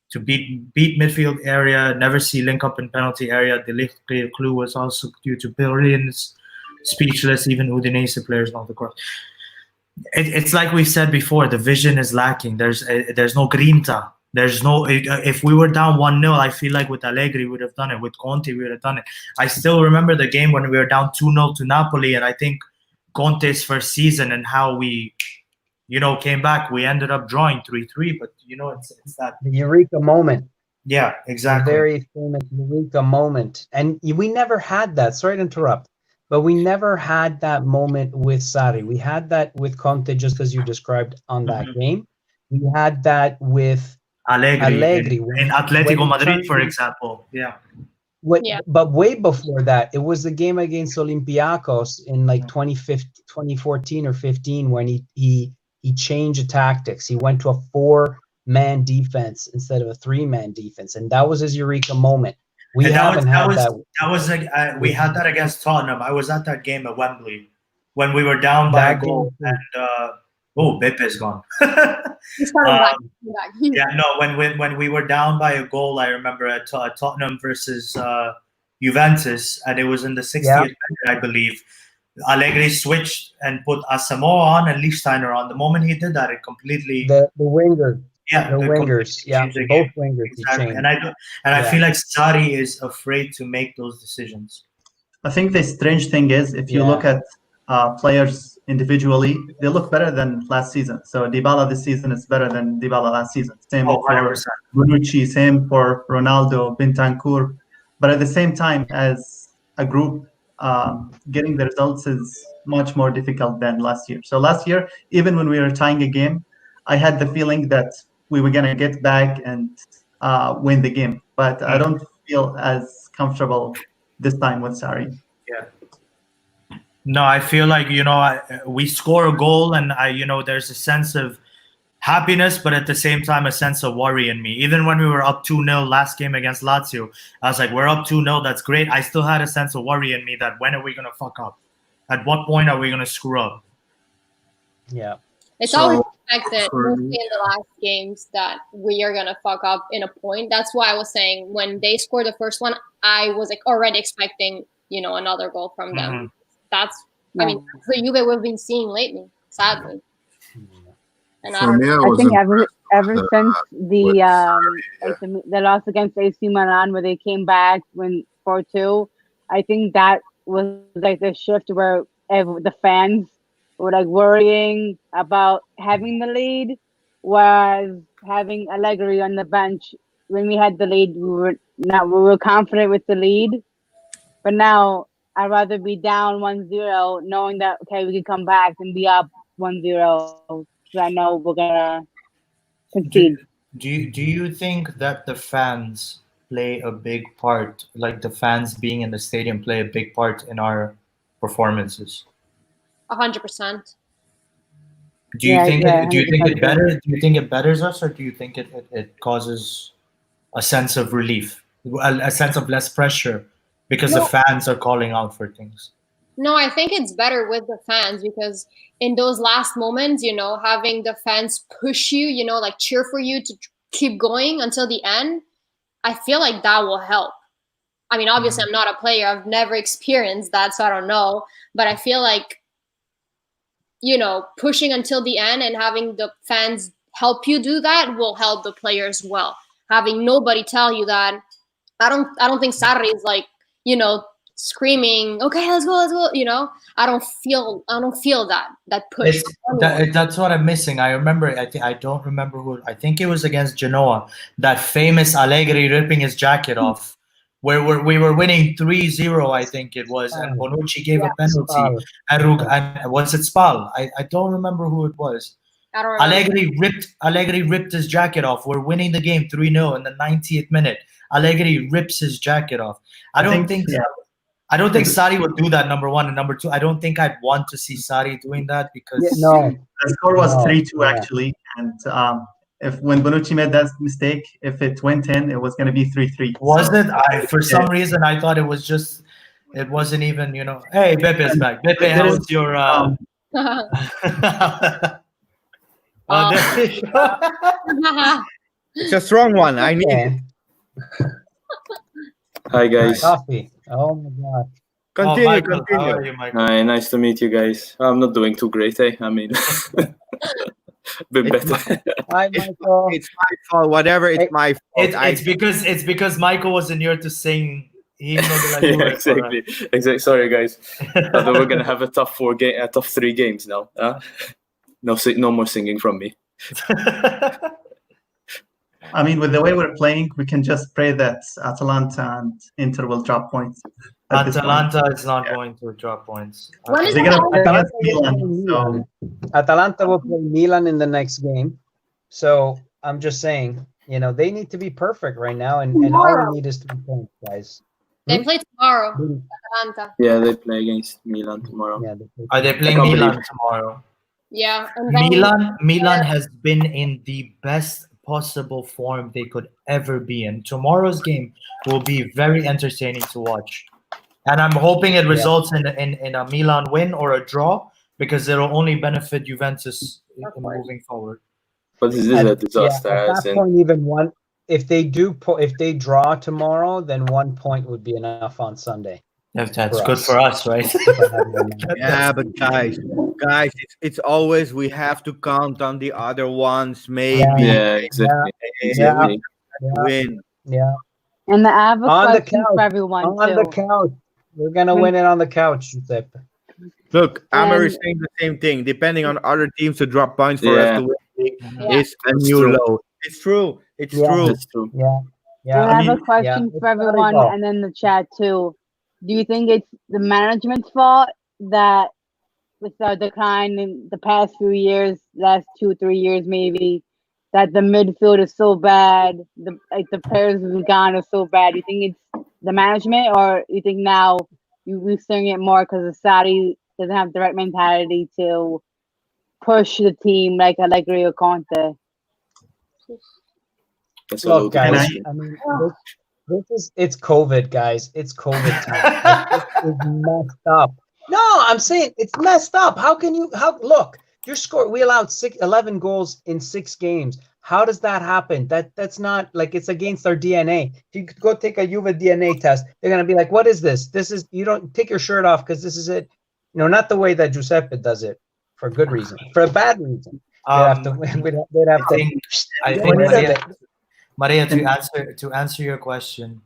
C: to beat midfield area, never see link up in penalty area. The Ligt clear clue was also due to brilliance, speechless, even Udinese players on the court. It's like we said before, the vision is lacking. There's no grinta. There's no. If we were down 1-0, I feel like with Allegri we would have done it. With Conte we would have done it. I still remember the game when we were down 2-0 to Napoli, and I think Conte's first season and how we, came back. We ended up drawing 3-3, but it's that
B: the eureka moment.
C: Yeah, exactly.
B: The very famous eureka moment, and we never had that. Sorry to interrupt, but we never had that moment with Sarri. We had that with Conte, just as you described on that game. We had that with Allegri
C: in Atletico Madrid, for example.
B: But way before that, it was the game against Olympiacos in like 2014 or 15 when he changed tactics. He went to a 4-man defense instead of a 3-man defense, and that was his eureka moment. We haven't had that.
C: That was we had that against Tottenham. I was at that game at Wembley when we were down by a goal, and Bepe's gone.
A: He's coming back.
C: When we were down by a goal, I remember at Tottenham versus Juventus, and it was in the 60th minute, I believe. Allegri switched and put Asamoah on and Lichtsteiner on. The moment he did that, it completely
B: the winger.
C: Yeah,
B: the wingers. Yeah, both wingers.
C: Exactly. And I feel like Sarri is afraid to make those decisions.
F: I think the strange thing is, if you look at players individually, they look better than last season. So Dybala this season is better than Dybala last season. Same
C: Oh,
F: for
C: 100%.
F: Bonucci, same for Ronaldo, Bentancur. But at the same time, as a group, getting the results is much more difficult than last year. So last year, even when we were tying a game, I had the feeling that we were going to get back and win the game. But I don't feel as comfortable this time with Sarri.
C: Yeah. No, I feel like, we score a goal and there's a sense of happiness, but at the same time, a sense of worry in me. Even when we were up 2-0 last game against Lazio, I was like, we're up 2-0. That's great. I still had a sense of worry in me that when are we going to fuck up? At what point are we going to screw up?
B: Yeah.
A: It's
H: So,
A: always expected,
H: for
A: mostly
H: me-
A: in the last games, that we are gonna fuck up in a point. That's why I was saying when they scored the first one, I was like already expecting, another goal from them. That's, I mean, that's the Juve we've been seeing lately, sadly. And I
H: For
A: don't
H: me, I
G: I
H: was
G: think ever
H: impressed,
G: since the
H: with
G: like the loss against AC Milan, where they came back when 4-2, I think that was like the shift where the fans were like worrying about having the lead, whereas having Allegri on the bench when we had the lead, we were confident with the lead, but now I'd rather be down 1-0, knowing that okay we can come back and be up 1-0. So I know we're gonna concede.
C: Do you think that the fans play a big part, like the fans being in the stadium play a big part in our performances?
A: 100%.
C: Do you think
G: Yeah,
C: do you think
G: 100%
C: it better? Do you think it betters us, or do you think it causes a sense of relief, a sense of less pressure because the
A: No.
C: fans are calling out for things?
A: No, I think it's better with the fans because in those last moments, having the fans push you, like cheer for you to keep going until the end, I feel like that will help. I mean, obviously, I'm not a player. I've never experienced that, so I don't know. But I feel like, pushing until the end and having the fans help you do that will help the players well. Having nobody tell you that, I don't think Sarri is like, screaming, okay, let's go. I don't feel that push.
C: That's what I'm missing. I remember. I don't remember who. I think it was against Genoa. That famous Allegri ripping his jacket off, where we were winning 3-0. I think it was, and Bonucci gave a penalty.
B: Spal.
C: And was it Spal? I don't remember who it was.
A: I don't remember.
C: Allegri ripped his jacket off. We're winning the game 3-0 in the 90th minute. Allegri rips his jacket off. I don't think Sarri would do that, number one. And number two, I don't think I'd want to see Sarri doing that because
F: The score was 3-2 actually, and if when Bonucci made that mistake, if it went in, it was going to be 3-3.
C: Was it? For some reason, I thought it was just. It wasn't even. Hey, Bepe's back. Bepe, how's your?
D: It's a strong one. I need it.
I: Hi guys.
B: Coffee. Oh my God.
D: Continue.
C: Michael,
D: Continue.
C: how are you, Michael?
I: Hi, nice to meet you guys. I'm not doing too great, eh? I mean, been
D: It's
I: better.
B: Hi, Michael.
D: It's my fault. Whatever. It's my fault.
C: It's because Michael wasn't here to sing.
I: Yeah, exactly. Sorry, guys. I thought we're gonna have a tough 3 games now. No more singing from me.
F: I mean, with the way we're playing, we can just pray that Atalanta and Inter will drop points.
C: Atalanta is not going to drop points.
A: When is
F: They're gonna play
B: Atalanta
F: against
B: will
F: Milan.
B: play Milan. Atalanta will play Milan in the next game. So I'm just saying, they need to be perfect right now, and all we need is 3 points, guys.
A: They play tomorrow,
B: Hmm.
A: Atalanta.
I: Yeah, they play against Milan tomorrow.
B: Yeah, they play
C: Are they playing
I: I can't
C: Milan
I: believe-
C: tomorrow?
A: Yeah, and then
C: Milan has been in the best possible form they could ever be in. Tomorrow's game will be very entertaining to watch, and I'm hoping it results in a Milan win or a draw because it'll only benefit Juventus in moving forward.
I: But this is a disaster.
B: at
I: as
B: that
I: in-
B: point, even one. If they draw tomorrow, then 1 point would be enough on Sunday.
C: That's
B: For
C: good
B: us.
C: for us, right?
D: Yeah, but guys, it's always we have to count on the other ones. Maybe
I: Yeah, exactly. Exactly.
D: win.
B: Yeah,
G: And I have a
B: On the
G: question
B: couch.
G: for everyone
B: on
G: too.
B: the couch. We're gonna win it on the couch, Giuseppe.
D: Look, Amar is
G: And-
D: saying the same thing. Depending on other teams to drop points for us
I: Yeah.
D: to win the league
A: Yeah.
D: is a
I: It's
D: new
I: true.
D: low. It's true. It's
B: Yeah.
D: true.
I: That's true.
B: Yeah. Yeah.
G: we
B: I
G: have
B: mean,
G: a question
B: it's
G: for
B: not
G: everyone
B: evolved.
G: and then the chat too. Do you think it's the management's fault that with the decline in the past few years, last 2-3 years maybe, that the midfield is so bad, the players who've gone are so bad? You think it's the management, or you think now we're seeing it more because the Saudi doesn't have the right mentality to push the team like Allegri or Conte?
I: That's a
B: Look,
I: loaded
B: guys.
I: question.
B: I mean, it's COVID, guys. It's COVID time. Like, this is messed up. No, I'm saying it's messed up. How can you? Look? Your score. We allowed 11 goals in 6 games. How does that happen? That's not like it's against our DNA. If you could go take a Juve DNA test, they're gonna be like, "What is this? This is you don't take your shirt off because this is it." You know, not the way that Giuseppe does it for a good reason, for a bad reason. They'd have to. They'd have to.
C: I
B: get
C: think
B: rid of it.
C: Maria, to answer your question,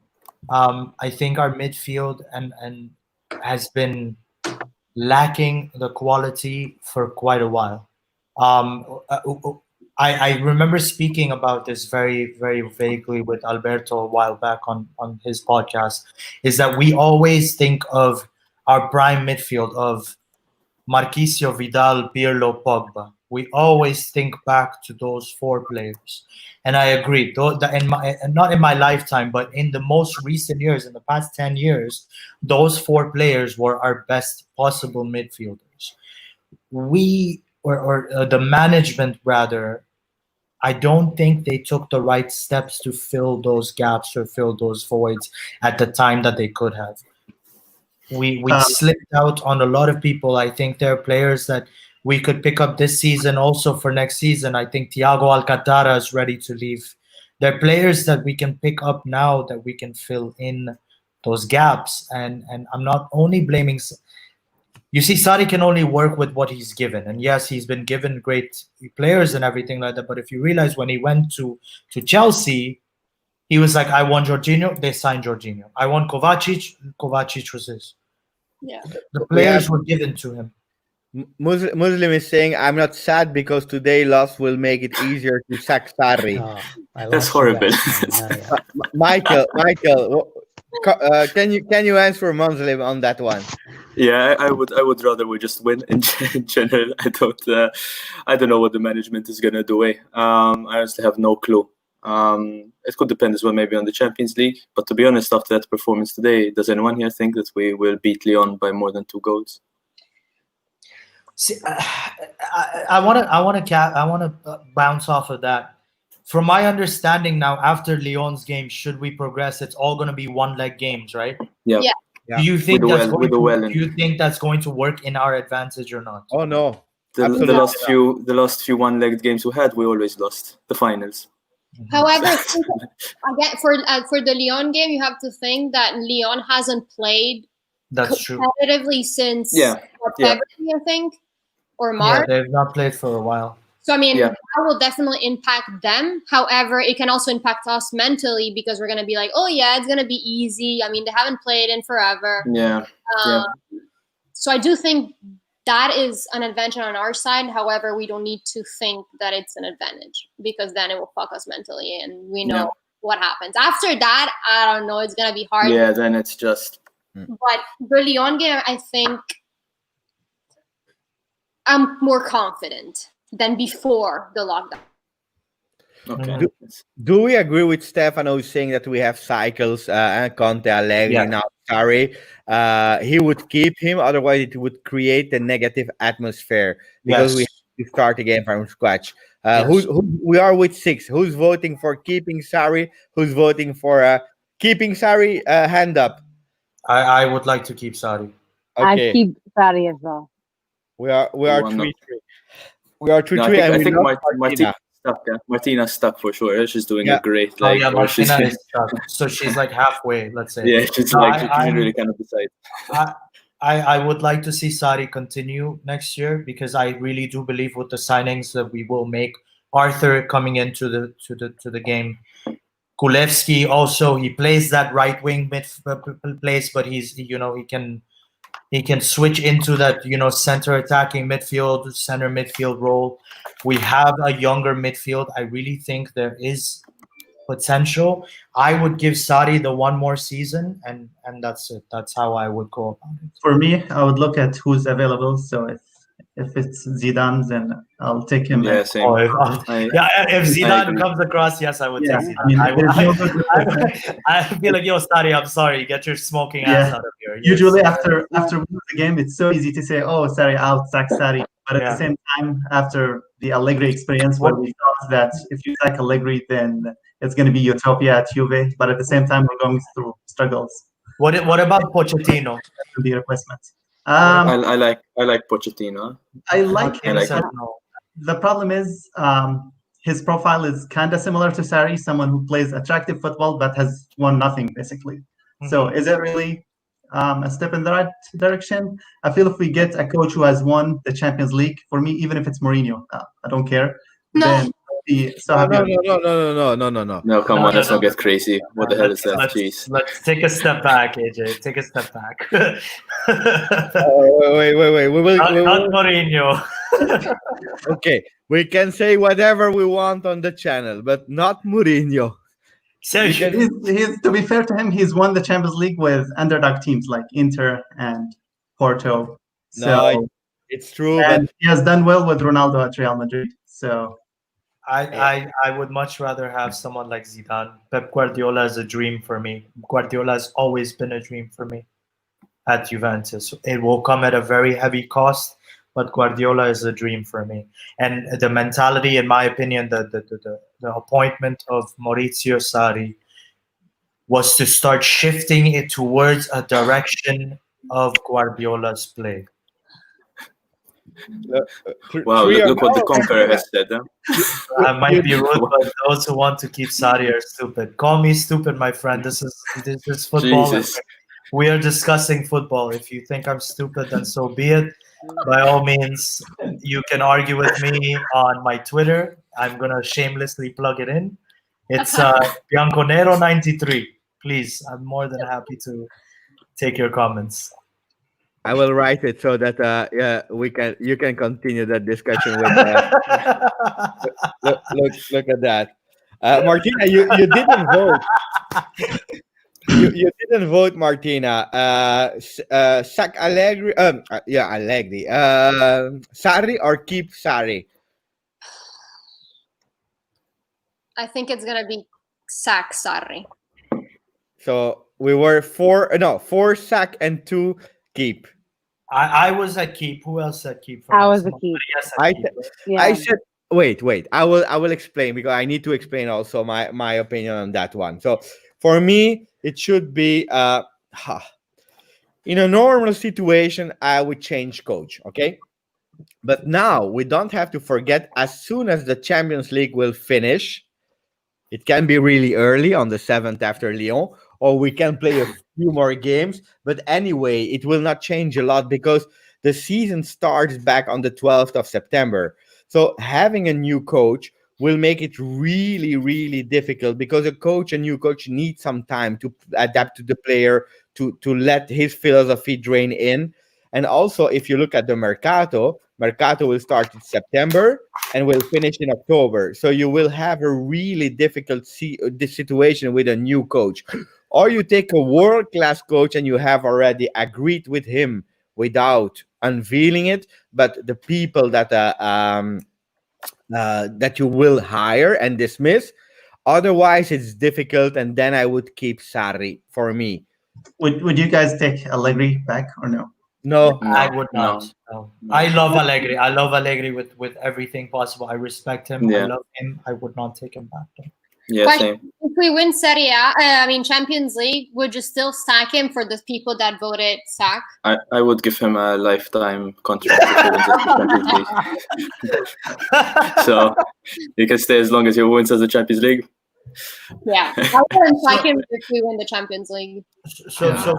C: I think our midfield and has been lacking the quality for quite a while. I remember speaking about this very, very vaguely with Alberto a while back on his podcast, is that we always think of our prime midfield of Marquisio, Vidal, Pirlo, Pogba. We always think back to those 4 players. And I agree, not in my lifetime, but in the most recent years, in the past 10 years, those 4 players were our best possible midfielders. We, or the management rather, I don't think they took the right steps to fill those gaps or fill those voids at the time that they could have. We slipped out on a lot of people. I think there are players that we could pick up this season also for next season. I think Thiago Alcantara is ready to leave. There are players that we can pick up now that we can fill in those gaps. And I'm not only blaming. You see, Sarri can only work with what he's given. And yes, he's been given great players and everything like that. But if you realize when he went to Chelsea, he was like, I want Jorginho. They signed Jorginho. I want Kovacic. Kovacic was his.
A: Yeah.
C: The players were given to him.
D: Muslim is saying, I'm not sad because today loss will make it easier to sack Sarri.
B: Oh, I
I: That's
B: lost you
I: horrible.
B: guys, man. Now,
D: Michael, can you answer Muslim on that one?
I: Yeah, I would rather we just win in general. I don't know what the management is gonna do. I honestly have no clue. It could depend as well, maybe on the Champions League. But to be honest, after that performance today, does anyone here think that we will beat Lyon by more than 2 goals?
C: See, I want to bounce off of that. From my understanding now, after Lyon's game, should we progress, it's all going to be 1-leg games, right?
I: Yeah.
A: Yeah.
C: Do you think
I: With the
C: that's
I: well- with the well in.
C: do you think that's going to work in our advantage or not?
D: Oh no.
I: The
D: Absolutely
I: last few 1-legged games we had, we always lost the finals.
A: However, again, for the Lyon game, you have to think that Lyon hasn't played
C: That's true.
A: competitively since February, I think, or
C: Yeah,
A: March.
C: they've not played for a while.
A: So I mean,
I: Yeah.
A: that will definitely impact them. However, it can also impact us mentally because we're gonna be like, oh yeah, it's gonna be easy. I mean, they haven't played in forever.
I: Yeah.
A: So I do think that is an advantage on our side. However, we don't need to think that it's an advantage because then it will fuck us mentally, and we know what happens after that. I don't know. It's gonna be hard.
I: Yeah, then it's just.
A: But the Lyon game, I think I'm more confident than before the lockdown.
I: Okay.
D: Do we agree with Stefano saying that we have cycles and Conte, Allegri, now Sarri? He would keep him, otherwise it would create a negative atmosphere because we have to start again from scratch. Who we are with 6. Who's voting for keeping Sarri? Who's voting for keeping Sarri? Hand up.
C: I would like to keep Sarri.
D: Okay.
G: I keep Sarri as well.
D: We are 3-3. We are 3-3.
I: No, I think Martina's stuck. Martina's stuck for sure. She's doing a great.
C: Martina is stuck. So she's like halfway, let's say.
I: Yeah, she's really kind of beside.
C: I would like to see Sarri continue next year because I really do believe with the signings that we will make. Arthur coming into the game. Kulevski also, he plays that right wing mid place, but he can He can switch into that, center attacking midfield, center midfield role. We have a younger midfield. I really think there is potential. I would give Sarri the one more season, and that's it. That's how I would go about it.
F: For me, I would look at who's available. So if it's Zidane, then I'll take him.
I: Yeah, same.
C: Oh, if Zidane comes across, yes, I would take Zidane. I feel like, Sarri, I'm sorry, get your smoking ass out of here.
F: Usually after we lose the game, it's so easy to say, "Oh, Sarri out, sack Sarri." But at the same time, after the Allegri experience, where we thought that if you sack Allegri, then it's going to be utopia at Juve. But at the same time, we're going through struggles.
C: What about Pochettino?
F: The replacement.
I: I like Pochettino.
F: I like him. The problem is his profile is kind of similar to Sarri, someone who plays attractive football but has won nothing, basically. Mm-hmm. So is it really a step in the right direction? I feel if we get a coach who has won the Champions League, for me, even if it's Mourinho, I don't care.
A: No.
F: Then
D: No.
I: No, come on, let's not get crazy. What the hell is that? Jeez.
C: Let's take a step back, AJ. Take a step back.
D: Wait. We will
C: not Mourinho.
D: Okay, we can say whatever we want on the channel, but not Mourinho.
F: He's, to be fair to him, he's won the Champions League with underdog teams like Inter and Porto. So
D: it's true.
F: And he has done well with Ronaldo at Real Madrid. So
C: I would much rather have someone like Zidane. Pep Guardiola is a dream for me. Guardiola has always been a dream for me at Juventus. It will come at a very heavy cost, but Guardiola is a dream for me. And the mentality, in my opinion, the appointment of Maurizio Sarri was to start shifting it towards a direction of Guardiola's play.
I: Wow, look what the Conqueror has said. Huh?
C: I might be rude, but those who want to keep Sarri are stupid. Call me stupid, my friend. This is football.
I: Jesus.
C: We are discussing football. If you think I'm stupid, then so be it. By all means, you can argue with me on my Twitter. I'm going to shamelessly plug it in. It's Bianconero93. Please, I'm more than happy to take your comments.
D: I will write it so that you can continue that discussion with look at that. Martina, you didn't vote. You didn't vote, Martina. Sack Allegri. Allegri. Sarri or keep Sarri?
A: I think it's gonna be sack Sarri.
D: So we were 4 sack and 2 keep.
C: I was at keep. Who else at keep?
G: I was a keep.
D: I said wait. I will explain because I need to explain also my opinion on that one. So for me, it should be in a normal situation, I would change coach, okay? But now we don't have to forget, as soon as the Champions League will finish, it can be really early on the 7th after Lyon, or we can play a few more games. But anyway, it will not change a lot because the season starts back on the 12th of September. So having a new coach will make it really, really difficult because a new coach needs some time to adapt to the player, to let his philosophy drain in. And also, if you look at the Mercato will start in September and will finish in October. So you will have a really difficult situation with a new coach. Or you take a world-class coach and you have already agreed with him without unveiling it, but the people that you will hire and dismiss. Otherwise, it's difficult, and then I would keep Sarri for me.
F: Would you guys take Allegri back or no?
D: No,
C: I would not. No. I love Allegri. I love Allegri with everything possible. I respect him.
I: Yeah.
C: I love him. I would not take him back.
I: Yeah, same.
A: If we win Serie A, Champions League, would you still sack him for the people that voted sack?
I: I would give him a lifetime contract if he wins the Champions League. So he can stay as long as he wins the Champions League.
A: Yeah, I wouldn't sack him if we win the Champions League.
C: So to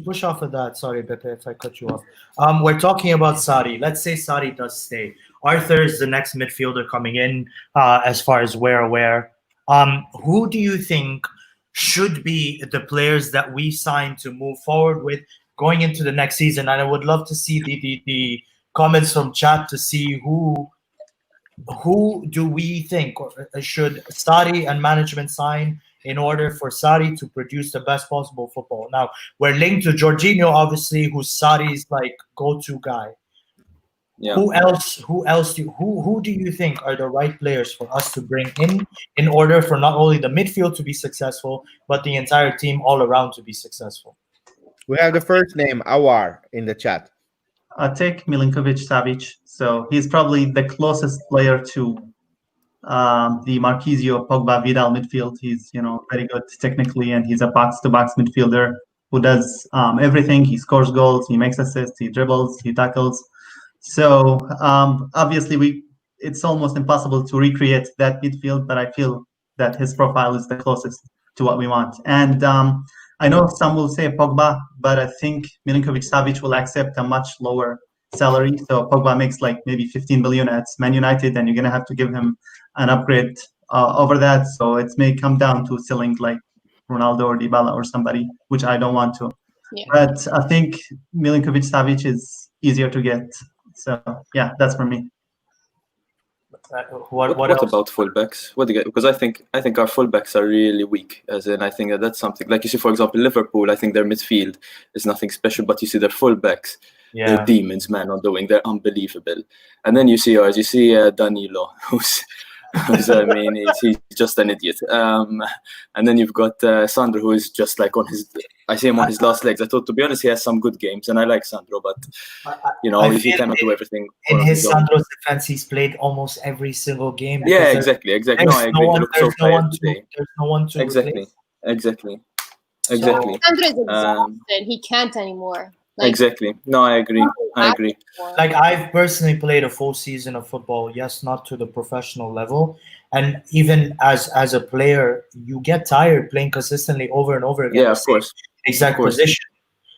C: push off of that, sorry, Pepe, if I cut you off. We're talking about Sarri. Let's say Sarri does stay. Arthur is the next midfielder coming in, as far as we're aware. Who do you think should be the players that we sign to move forward with going into the next season, and I would love to see the comments from chat to see who do we think should Sarri and management sign in order for Sarri to produce the best possible football. Now, we're linked to Jorginho, obviously, who's Sarri's like go-to guy.
I: Yeah.
C: Who else who do you think are the right players for us to bring in order for not only the midfield to be successful, but the entire team all around to be successful?
D: We have the first name, Awar, in the chat.
F: I'll take Milinkovic-Savic. So he's probably the closest player to the Marquisio, Pogba, Vidal midfield. He's very good technically, and he's a box-to-box midfielder who does everything. He scores goals, he makes assists, he dribbles, he tackles. So obviously, it's almost impossible to recreate that midfield, but I feel that his profile is the closest to what we want. And I know some will say Pogba, but I think Milinkovic-Savic will accept a much lower salary. So Pogba makes like maybe 15 million at Man United, and you're going to have to give him an upgrade over that. So it may come down to selling like Ronaldo or Dybala or somebody, which I don't want to.
A: Yeah.
F: But I think Milinkovic-Savic is easier to get. So yeah, that's for me.
C: What
I: about fullbacks? Because I think our fullbacks are really weak. As in, I think that's something like you see, for example, Liverpool. I think their midfield is nothing special, but you see their fullbacks.
C: Yeah.
I: They're demons, man, on doing. They're unbelievable. And then you see ours. You see Danilo, who's I mean, he's just an idiot. And then you've got Sandro, who is just like on his. I see him on his last legs. I thought, to be honest, he has some good games, and I like Sandro, but he cannot do everything.
C: In his Sandro's defense, he's played almost every single game.
I: Yeah, exactly. No, I agree. He looks so tired today.
C: There's no one to
I: exactly.
C: So,
A: Sandro is exhausted. He can't anymore.
I: Exactly. No, I agree.
C: Like, I've personally played a full season of football, yes, not to the professional level. And even as a player, you get tired playing consistently over and over again.
I: Yeah, of course.
C: Exact position.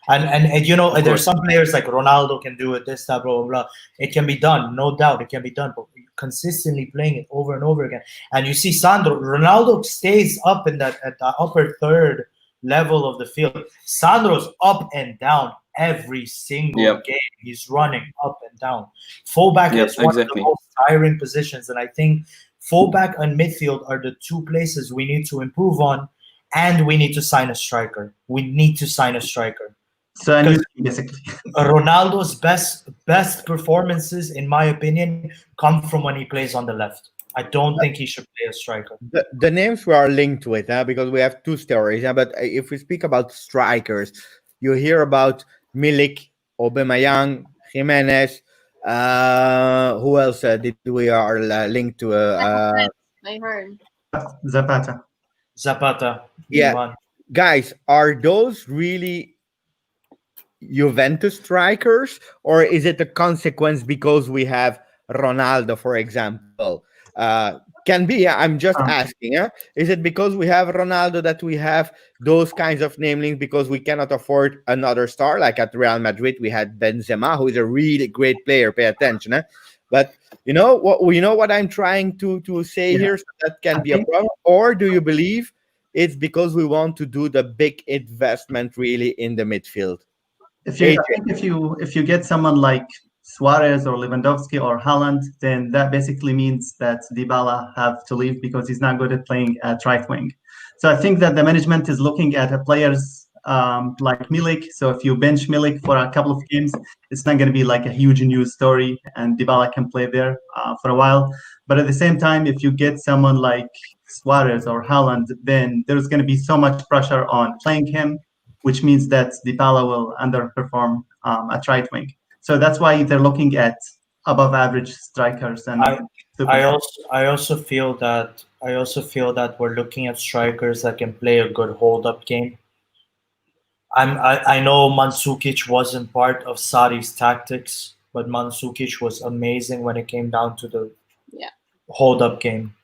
C: And there's some players like Ronaldo can do it, this, that, blah, blah, blah. It can be done, no doubt, it can be done. But consistently playing it over and over again. And you see Ronaldo stays up at the upper third level of the field. Sandro's up and down every single game. He's running up and down. Fullback is one of the most tiring positions, and I think fullback and midfield are the two places we need to improve on, and we need to sign a striker.
F: So basically,
C: Ronaldo's best performances, in my opinion, come from when he plays on the left. I don't think he should play a striker.
D: The names we are linked with, because we have two stories. But if we speak about strikers, you hear about Milik, Aubameyang, Jimenez. Who else did we are linked to?
A: I heard
F: Zapata.
D: Yeah, guys, are those really Juventus strikers, or is it a consequence because we have Ronaldo, for example? Can be. I'm just asking. Is it because we have Ronaldo that we have those kinds of namings because we cannot afford another star? Like at Real Madrid, we had Benzema, who is a really great player. Pay attention. But you know what I'm trying to say here. So that can be a problem. Or do you believe it's because we want to do the big investment really in the midfield?
F: If you get someone like Suarez or Lewandowski or Haaland, then that basically means that Dybala have to leave because he's not good at playing at right wing. So I think that the management is looking at players like Milik. So if you bench Milik for a couple of games, it's not going to be like a huge news story, and Dybala can play there for a while. But at the same time, if you get someone like Suarez or Haaland, then there's going to be so much pressure on playing him, which means that Dybala will underperform at right wing. So that's why they're looking at above average strikers. And
C: I also feel that we're looking at strikers that can play a good hold up game. I know Mandzukic wasn't part of Sarri's tactics, but Mandzukic was amazing when it came down to the hold up game.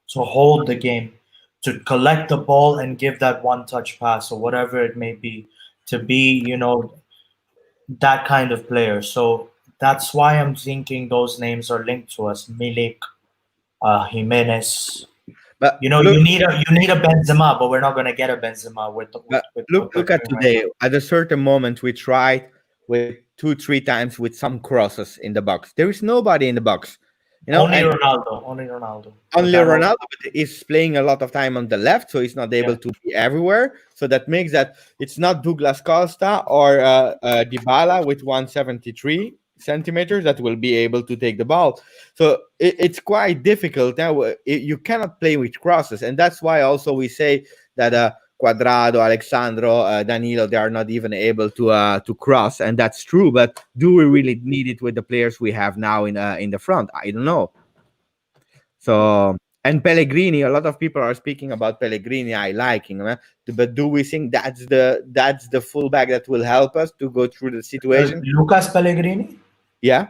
C: So hold the game, to collect the ball and give that one touch pass or whatever it may be, to be, that kind of player. So that's why I'm thinking those names are linked to us. Milik, Jimenez.
D: But
C: You know, you need a Benzema, but we're not going to get a Benzema with
D: look at today. At a certain moment, we tried with 2-3 times with some crosses in the box. There is nobody in the box. You know,
C: Only
D: and
C: Ronaldo.
D: only Ronaldo is playing a lot of time on the left, so he's not able to be everywhere. So that makes that it's not Douglas Costa or Dybala with 173 centimeters that will be able to take the ball. So it's quite difficult now. You cannot play with crosses, and that's why also we say that Cuadrado, Alexandro, Danilo, they are not even able to cross, and that's true. But do we really need it with the players we have now in the front? I don't know. So, and Pellegrini, a lot of people are speaking about Pellegrini. I like him, but do we think that's the fullback that will help us to go through the situation?
C: Lucas Pellegrini?
D: Yeah.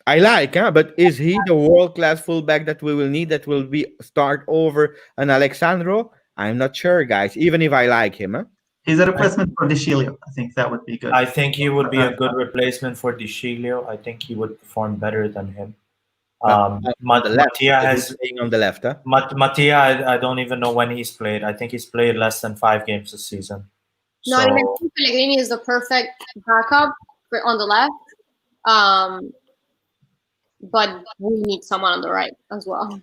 D: I like, but is he the world-class fullback that we will need, that will be start over an Alexandro? I'm not sure, guys, even if I like him.
F: He's a replacement for De Sciglio. I think that would be good.
C: I think he would be a good replacement for De Sciglio. I think he would perform better than him. Mattia has
D: playing on the left.
C: Mattia, I don't even know when he's played. I think he's played less than 5 games this season.
A: No, I think Pellegrini is the perfect backup on the left. But we need someone on the right as well.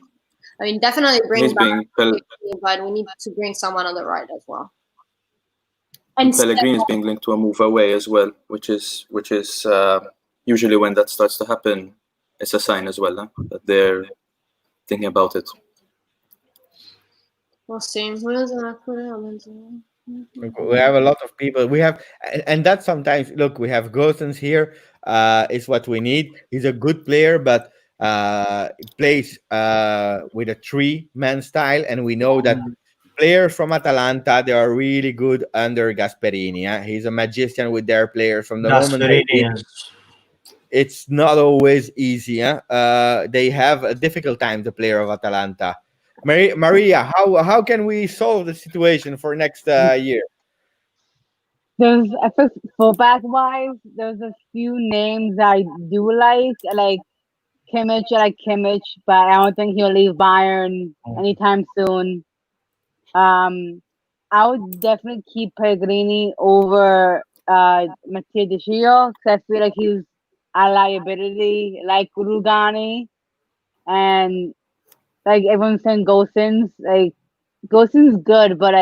A: I mean, definitely bring back Pellegrini, but we need to bring someone on the right as well.
I: And Pellegrini is being linked to a move away as well, which is usually when that starts to happen, it's a sign as well that they're thinking about it.
A: We'll see.
D: We have a lot of people. We have, and that sometimes look. We have Gosens here. Is what we need. He's a good player, but plays with a 3-man style, and we know that players from Atalanta, they are really good under Gasperini. He's a magician with their players from the moment. It's not always easy. They have a difficult time, the player of Atalanta. Maria, how can we solve the situation for next year?
G: There's fullback wise, there's a few names I do like Kimmich. I like Kimmich, but I don't think he'll leave Bayern anytime soon. I would definitely keep Pellegrini over Mattia De Sciglio, because I feel like he's a liability, like Rugani, and like everyone's saying Gosens. Like Gosens good, but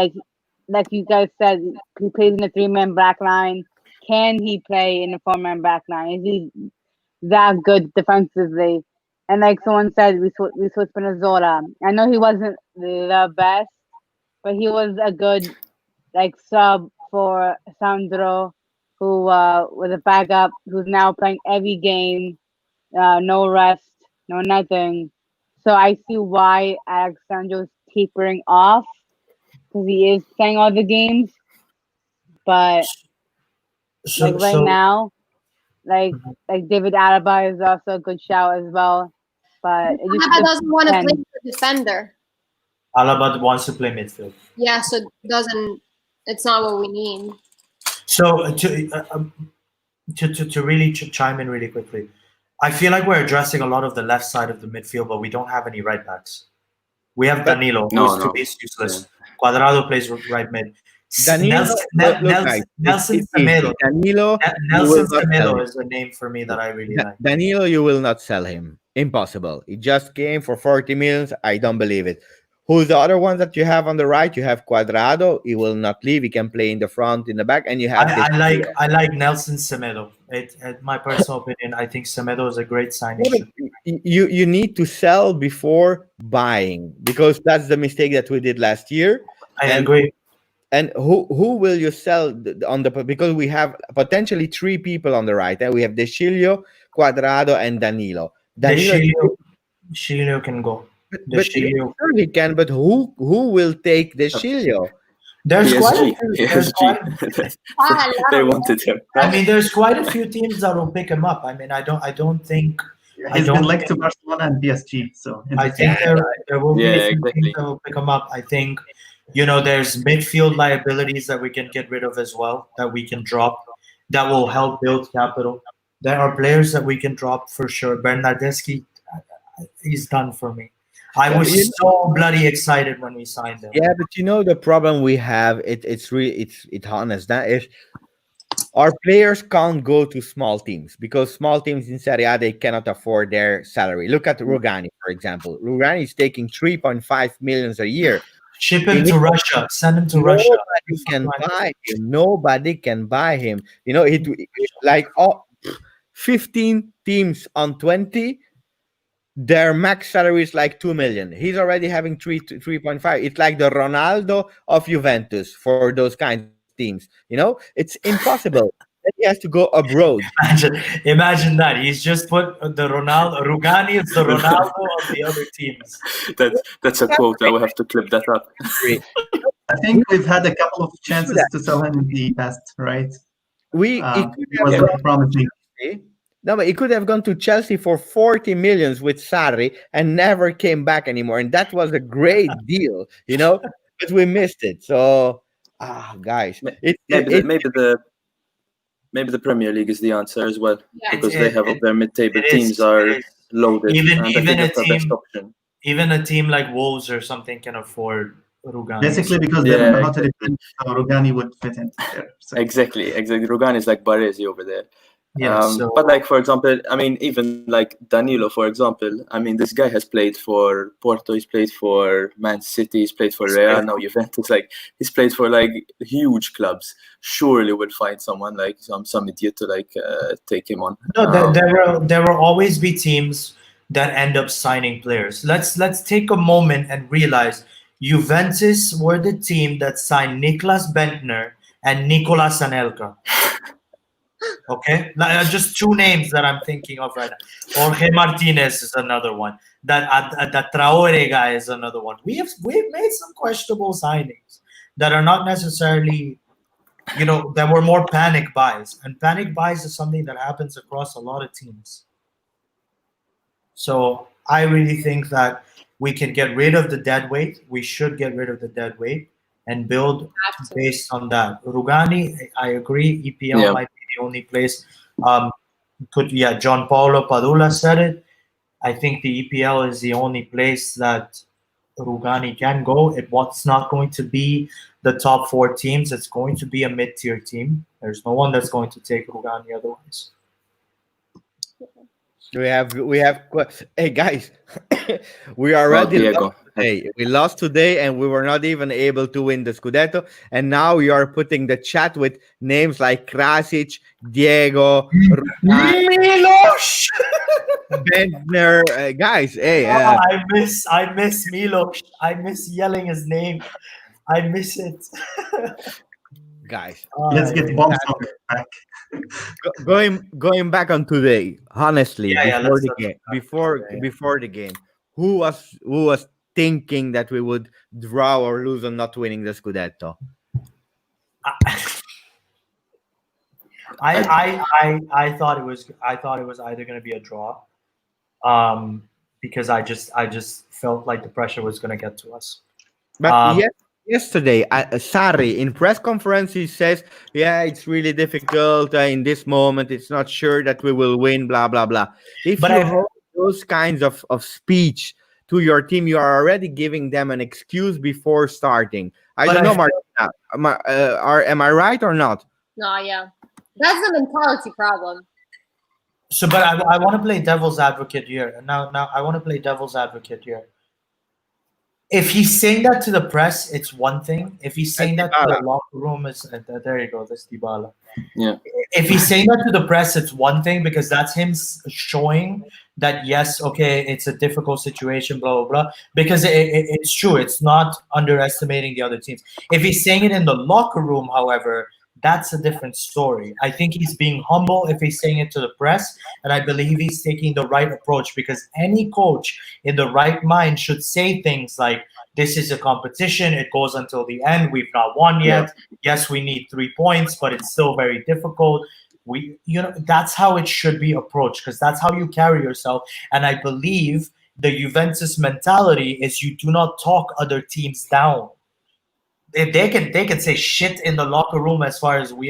G: like you guys said, he plays in a 3-man back line. Can he play in a 4-man back line? Is he that good defensively? And like someone said, we switched Spinazzola. I know he wasn't the best, but he was a good like sub for Sandro, who was a backup, who's now playing every game, no rest, no nothing. So I see why Alexandro's tapering off, because he is playing all the games. But now, like David Alaba is also a good shout as well. But
A: Alaba doesn't want to play for defender.
C: Alaba wants to play midfield.
A: Yeah, so it's not what we need.
C: So to really chime in really quickly, I feel like we're addressing a lot of the left side of the midfield, but we don't have any right backs. We have Danilo, who's to be useless. Cuadrado plays right mid. Nelson Semedo. Nelson Semedo is a name for me that I really like.
D: Danilo, you will not sell him. Impossible. He just came for 40 million. I don't believe it. Who's the other ones that you have on the right? You have Cuadrado. He will not leave. He can play in the front, in the back, and you have.
C: I like Nelson Semedo. My personal opinion, I think Semedo is a great signing.
D: You need to sell before buying, because that's the mistake that we did last year.
C: I agree.
D: And who will you sell on the, because we have potentially 3 people on the right, and we have De Sciglio, Cuadrado, and Danilo.
C: De Sciglio can go.
D: Sure he can, but who will take De Sciglio?
C: There's
I: they wanted him.
C: I mean, there's quite a few teams that will pick him up. I mean, I don't think
F: he's been linked to Barcelona and PSG. So
C: I think there will be a few teams that will pick him up. I think, there's midfield liabilities that we can get rid of as well, that we can drop, that will help build capital. There are players that we can drop for sure. Bernardeschi, he's done for me. I
D: Yeah,
C: was so bloody excited when we signed him.
D: Yeah, but the problem we have, it's really it's honest. That is, our players can't go to small teams because small teams in Serie A, they cannot afford their salary. Look at Rugani, for example. Rugani is taking 3.5 millions a year.
C: Ship him to Russia. Send him to Russia.
D: Nobody can buy him. Nobody can buy him. It like 15 teams on 20. Their max salary is like 2 million. He's already having 3.5. It's like the Ronaldo of Juventus for those kinds of teams. It's impossible. Then he has to go abroad.
C: Imagine that. He's just put the Ronaldo. Rugani is the Ronaldo of the other teams.
I: That's a quote. I will have to clip that up.
F: I think we've had a couple of chances to sell him in the past, right?
D: It
F: was very promising.
D: No, but he could have gone to Chelsea for 40 millions with Sarri and never came back anymore. And that was a great deal, but we missed it. So, guys,
I: maybe the Premier League is the answer as well, because they have their mid-table teams are loaded.
C: Even a team like Wolves or something can afford Rugani.
F: Basically, because they don't know how to defend, so Rugani would fit in there. So.
I: Exactly. Rugani is like Baresi over there.
C: Yeah,
I: but like, for example, I mean, even like Danilo, for example, I mean, this guy has played for Porto, he's played for Man City, he's played for Real, now Juventus, like he's played for like huge clubs. Surely we'll find someone like some idiot to like take him on.
C: No, there will always be teams that end up signing players. Let's take a moment and realize Juventus were the team that signed Niklas Bentner and Nicolas Anelka. Okay, just two names that I'm thinking of right now. Jorge Martinez is another one. That Traore guy is another one. We've made some questionable signings that are not necessarily, that were more panic buys. And panic buys is something that happens across a lot of teams. So I really think that we can get rid of the dead weight. We should get rid of the dead weight and build based on that. Rugani, I agree. EPL might be the only place. John Paulo Padula said it. I think the EPL is the only place that Rugani can go. It's not going to be the top 4 teams. It's going to be a mid-tier team. There's no one that's going to take Rugani otherwise.
D: We have. Hey guys, we are already. Hey, we lost today, and we were not even able to win the Scudetto. And now you are putting the chat with names like Krasic, Diego,
C: Milos,
D: Bentner. Guys, hey.
C: I miss Milos. I miss yelling his name. I miss it.
D: Guys,
F: let's get bombs back.
D: Going back on today, honestly, before the game, who was thinking that we would draw or lose on not winning the Scudetto?
C: I thought it was either going to be a draw, because I just felt like the pressure was going to get to us.
D: But yesterday, Sarri in press conference, he says, it's really difficult in this moment. It's not sure that we will win, blah, blah, blah. If you hold those kinds of speech to your team, you are already giving them an excuse before starting. I don't know, Martina. Am I right or not?
A: No, yeah. That's the mentality problem.
C: So, but I want to play devil's advocate here. Now I want to play devil's advocate here. If he's saying that to the press, it's one thing. If he's saying that to the locker room, there you go. That's Dybala.
I: Yeah.
C: If he's saying that to the press, it's one thing, because that's him showing that, yes, okay, it's a difficult situation, blah, blah, blah. Because it's true. It's not underestimating the other teams. If he's saying it in the locker room, however, that's a different story. I think he's being humble if he's saying it to the press, and I believe he's taking the right approach, because any coach in the right mind should say things like, this is a competition, it goes until the end, we've not won yet. Yes, we need 3 points, but it's still very difficult. That's how it should be approached, because that's how you carry yourself. And I believe the Juventus mentality is you do not talk other teams down. If they can say shit in the locker room as far as we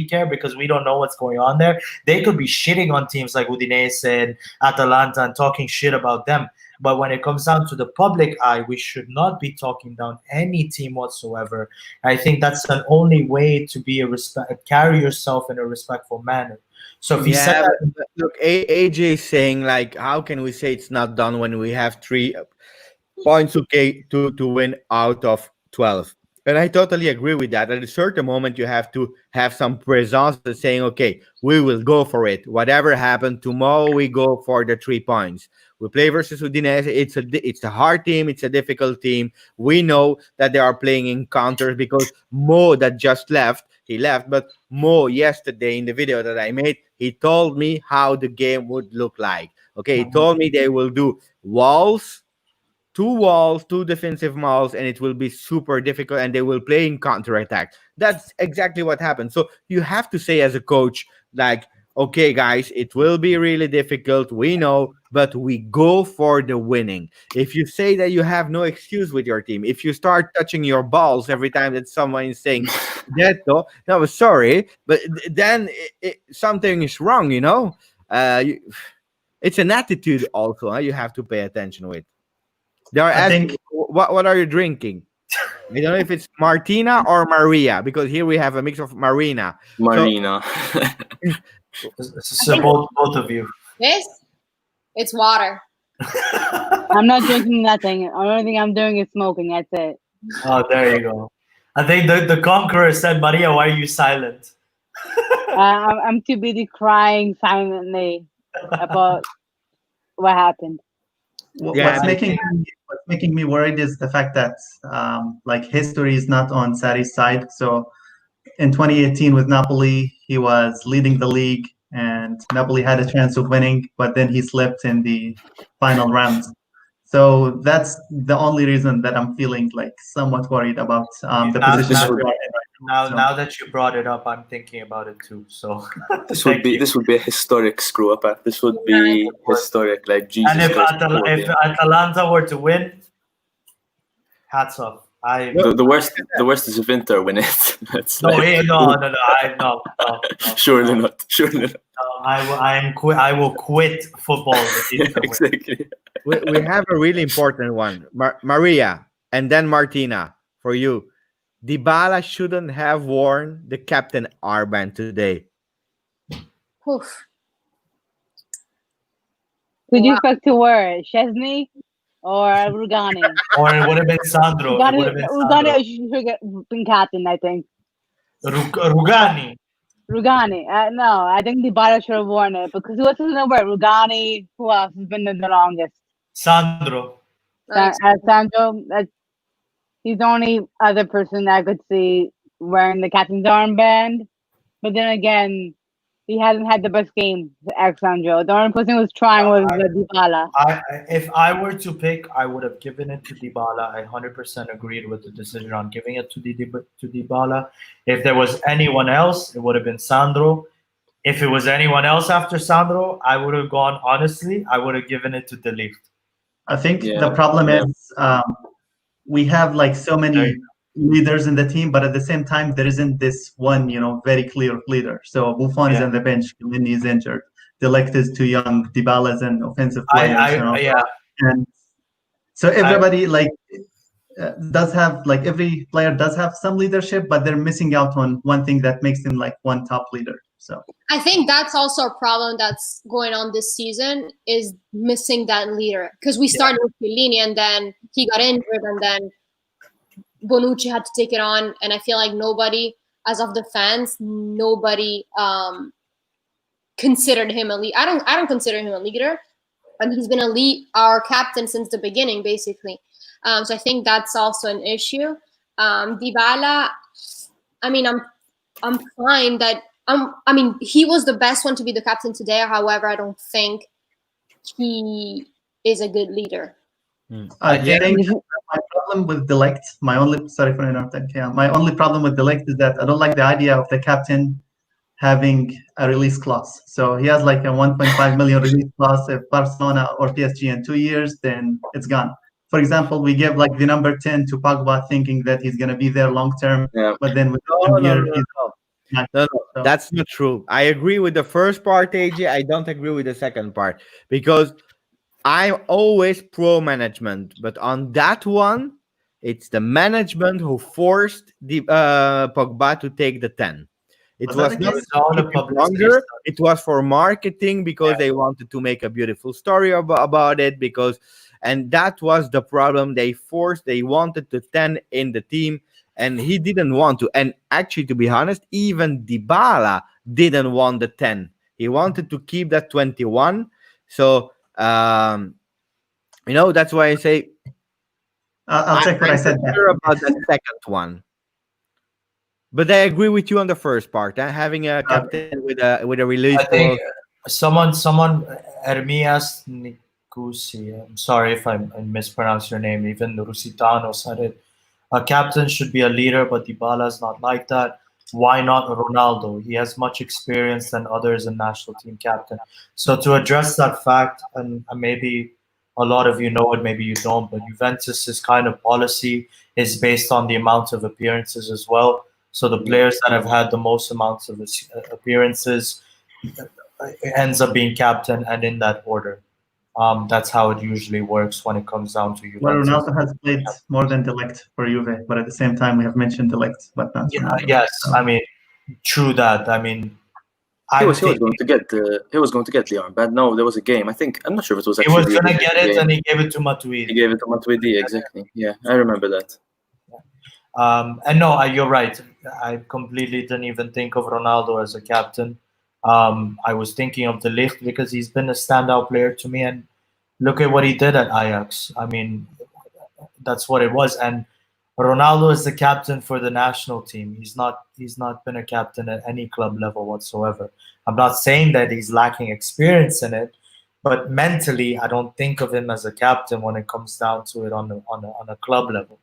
C: care, because we don't know what's going on there. They could be shitting on teams like Udinese and Atalanta and talking shit about them. But when it comes down to the public eye, we should not be talking down any team whatsoever. I think that's the only way to be carry yourself in a respectful manner. So if he said
D: Yeah,
C: that,
D: but look, AJ is saying like, how can we say it's not done when we have 3 points to win out of 12? And I totally agree with that. At a certain moment, you have to have some presence saying, okay, we will go for it. Whatever happened, tomorrow we go for the 3 points. We play versus Udinese. It's a hard team. It's a difficult team. We know that they are playing in counters because Mo that just left, he left. But Mo yesterday in the video that I made, he told me how the game would look like. Okay, he told me they will do walls, 2 walls, 2 defensive malls, and it will be super difficult, and they will play in counterattack. That's exactly what happened. So you have to say as a coach, like, okay, guys, it will be really difficult. We know, but we go for the winning. If you say that you have no excuse with your team, if you start touching your balls every time that someone is saying Scudetto, no, sorry, but then something is wrong, you know? It's an attitude also, you have to pay attention with. They are
F: I
D: asking,
F: think
D: what are you drinking? I don't know if it's Martina or Maria, because here we have a mix of Marina.
I: Marina.
C: so both of you.
A: This, it's water.
G: I'm not drinking nothing. The only thing I'm doing is smoking. That's it.
C: Oh, there you go. I think the conqueror said, Maria, why are you silent?
G: I'm too busy crying silently about what happened.
D: Yeah,
F: What's making me worried is the fact that like history is not on Sarri's side. So in 2018 with Napoli, he was leading the league, and Napoli had a chance of winning, but then he slipped in the final round. So that's the only reason that I'm feeling like somewhat worried about the
C: Now-
F: position.
C: now-
F: that we are in right now. So-
C: Now that you brought it up, I'm thinking about it too. So
I: This
C: thank you.
I: would be a historic screw up. This would be historic, like Jesus.
C: And if
I: Christ.
C: if Atalanta were to win, hats off.
I: The worst is if Inter win it. That's
C: No,
I: like,
C: no.
I: surely not.
C: I will quit football. If
I: Yeah,
C: Inter win.
I: exactly.
D: we have a really important one. Maria and then Martina for you. Dybala shouldn't have worn the captain armband today.
A: Oof.
G: Who do you expect to wear? Chesney or Rugani?
C: Or it would have been Sandro. It would have been
G: Rugani should have been captain, I think.
C: Rugani.
G: Rugani. No, I think Dybala should have worn it because who else is going to wear? Rugani. Who else has been there the longest?
C: Sandro.
G: Sancho. He's the only other person I could see wearing the captain's armband. But then again, he hasn't had the best game, Alexandro. The only person who was trying was Dybala.
C: If I were to pick, I would have given it to Dybala. I 100% agreed with the decision on giving it to Dybala. If there was anyone else, it would have been Sandro. If it was anyone else after Sandro, I would have gone, honestly, I would have given it to De Ligt.
F: I think
I: Yeah.
F: the problem is we have like so many leaders in the team, but at the same time there isn't this one, very clear leader. So Buffon is on the bench, Chiellini is injured, De Ligt is too young, Dybala is an offensive player. And so everybody does have every player does have some leadership, but they're missing out on one thing that makes them like one top leader. So
A: I think that's also a problem that's going on this season is missing that leader because we started with Chiellini and then he got injured and then Bonucci had to take it on, and I feel like nobody, as of the fans, nobody considered him a leader. I don't consider him a leader, and he's been our captain since the beginning, basically. So I think that's also an issue. Dybala, I mean, I'm fine that I mean, he was the best one to be the captain today. However, I don't think he is a good leader.
F: I think my problem with De Ligt, my only problem with De Ligt is that I don't like the idea of the captain having a release clause. So he has like a 1.5 million release clause. If Barcelona or PSG in 2 years, then it's gone. For example, we give like the number 10 to Pogba, thinking that he's gonna be there long term.
I: Yeah.
F: But then with
D: No, that's not true. I agree with the first part, AJ. I don't agree with the second part because I'm always pro management, but on that one, it's the management who forced the Pogba to take the 10. It
F: Was that
D: was
F: the
D: not
F: case?
C: all
D: to
C: a
D: keep him
C: publicity
D: longer.
C: stunt.
D: It was for marketing because they wanted to make a beautiful story about it. And that was the problem. They wanted the 10 in the team, and he didn't want to. And actually, to be honest, even Dybala didn't want the 10. He wanted to keep that 21. So, that's why I say
F: I'll check what I
D: I'm
F: said
D: not
F: there.
D: sure about the second one. But I agree with you on the first part. Having a captain with a release
C: I think
D: clause.
C: someone, Hermias Nikusi. I'm sorry if I mispronounced your name. Even Rusitano said it. A captain should be a leader, but Dybala is not like that. Why not Ronaldo? He has much experience than others in national team captain. So to address that fact, and maybe a lot of you know it, maybe you don't, but Juventus's kind of policy is based on the amount of appearances as well. So the players that have had the most amounts of appearances ends up being captain, and in that order. That's how it usually works when it comes down to
F: Well,
C: Juventus.
F: Ronaldo has played more than Delict for Juve, but at the same time, we have mentioned Delict, but not Ronaldo.
C: Yes,
F: So,
C: I mean, true that. I mean,
I: He was going to get the armband. No, there was a game. I'm not sure if it was
C: he
I: actually.
C: was going to get it,
I: game.
C: and he gave it to Matuidi.
I: He gave it to Matuidi, exactly. Yeah, I remember that.
C: And no, you're right. I completely didn't even think of Ronaldo as a captain. I was thinking of De Ligt because he's been a standout player to me, and look at what he did at Ajax. I mean, that's what it was. And Ronaldo is the captain for the national team. He's not been a captain at any club level whatsoever. I'm not saying that he's lacking experience in it, but mentally, I don't think of him as a captain when it comes down to it on a club level.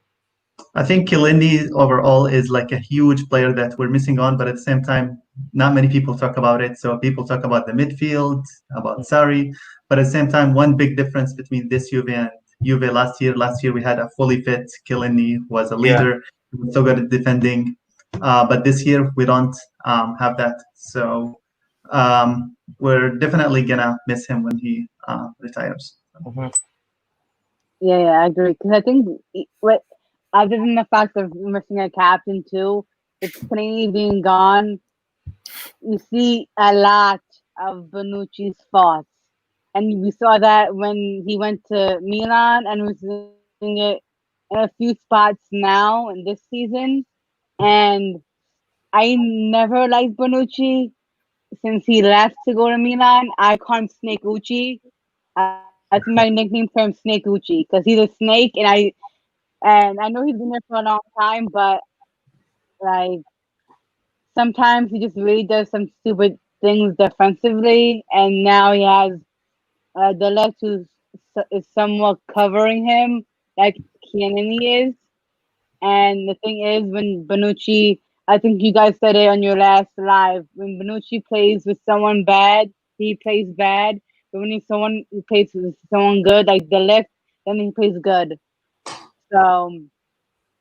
F: I think Chiellini overall is like a huge player that we're missing on, but at the same time, not many people talk about it. So people talk about the midfield, about Sarri, but at the same time, one big difference between this Juve and Juve last year. Last year we had a fully fit Chiellini, was a leader, he was so good at defending, but this year we don't have that. So we're definitely gonna miss him when he retires.
C: Mhm.
G: Yeah, I agree. Because I think other than the fact of missing a captain too, with Panini being gone, you see a lot of Bonucci's faults, and we saw that when he went to Milan, and was doing it in a few spots now in this season. And I never liked Bonucci since he left to go to Milan. I call him Snake Uchi. That's my nickname for him, Snake Uchi, because he's a snake, and I know he's been there for a long time, but like sometimes he just really does some stupid things defensively, and now he has the left who is somewhat covering him, like Chiellini is. And the thing is, when Bonucci, I think you guys said it on your last live, when Bonucci plays with someone bad, he plays bad. But when he plays with someone good, like the left, then he plays good. So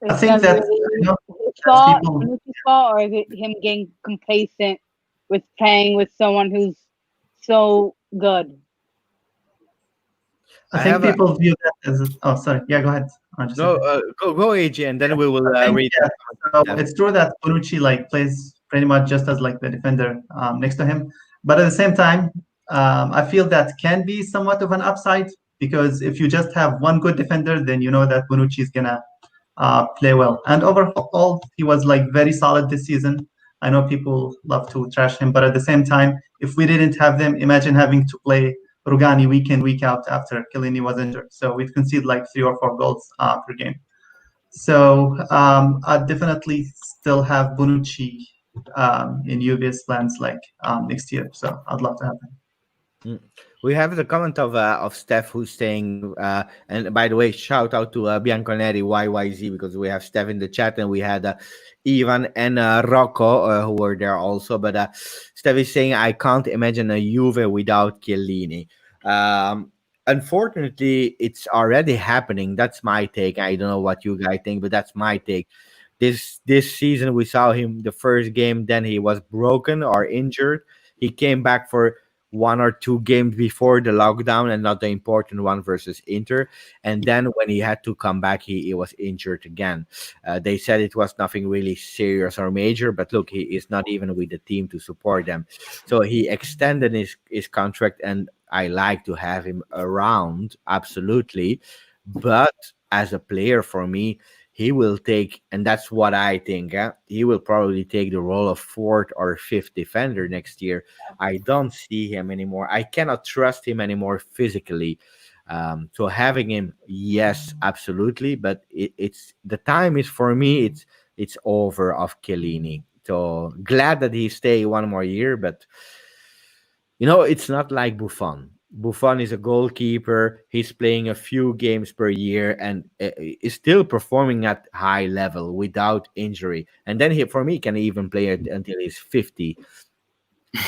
F: I
G: is
F: think
G: that
F: that
G: really
F: know,
G: his fault,
F: people.
G: Bonucci's fault, or is it him getting complacent with playing with someone who's so good?
F: I think people view that as. Oh, sorry. Yeah, go ahead.
D: No, go AJ, and then we will read.
F: Yeah, so it's true that Bonucci plays pretty much just as like the defender next to him, but at the same time, I feel that can be somewhat of an upside because if you just have one good defender, then you know that Bonucci is gonna play well. And overall, he was like very solid this season. I know people love to trash him, but at the same time, if we didn't have them, imagine having to play Rugani week in, week out after Chiellini was injured. So we'd concede like 3 or 4 goals per game. So I definitely still have Bonucci in Juve's plans like next year. So I'd love to have him.
D: We have the comment of Steph who's saying, and by the way, shout out to Bianconeri YYZ because we have Steph in the chat and we had Ivan and Rocco who were there also. But Steph is saying, I can't imagine a Juve without Chiellini. Unfortunately, it's already happening. That's my take. I don't know what you guys think, but that's my take. This season, we saw him the first game, then he was broken or injured. He came back for 1 or 2 games before the lockdown and not the important one versus Inter. And then when he had to come back, he was injured again. They said it was nothing really serious or major, but look, he is not even with the team to support them. So he extended his contract, and I like to have him around, absolutely. But as a player, for me, he will take, and that's what I think, he will probably take the role of fourth or fifth defender next year. I don't see him anymore. I cannot trust him anymore physically. So having him, yes, absolutely, but it's the time is for me. It's over of Chiellini. So glad that he stay one more year, but it's not like Buffon. Buffon is a goalkeeper. He's playing a few games per year and is still performing at high level without injury. And then for me, can even play it until he's 50.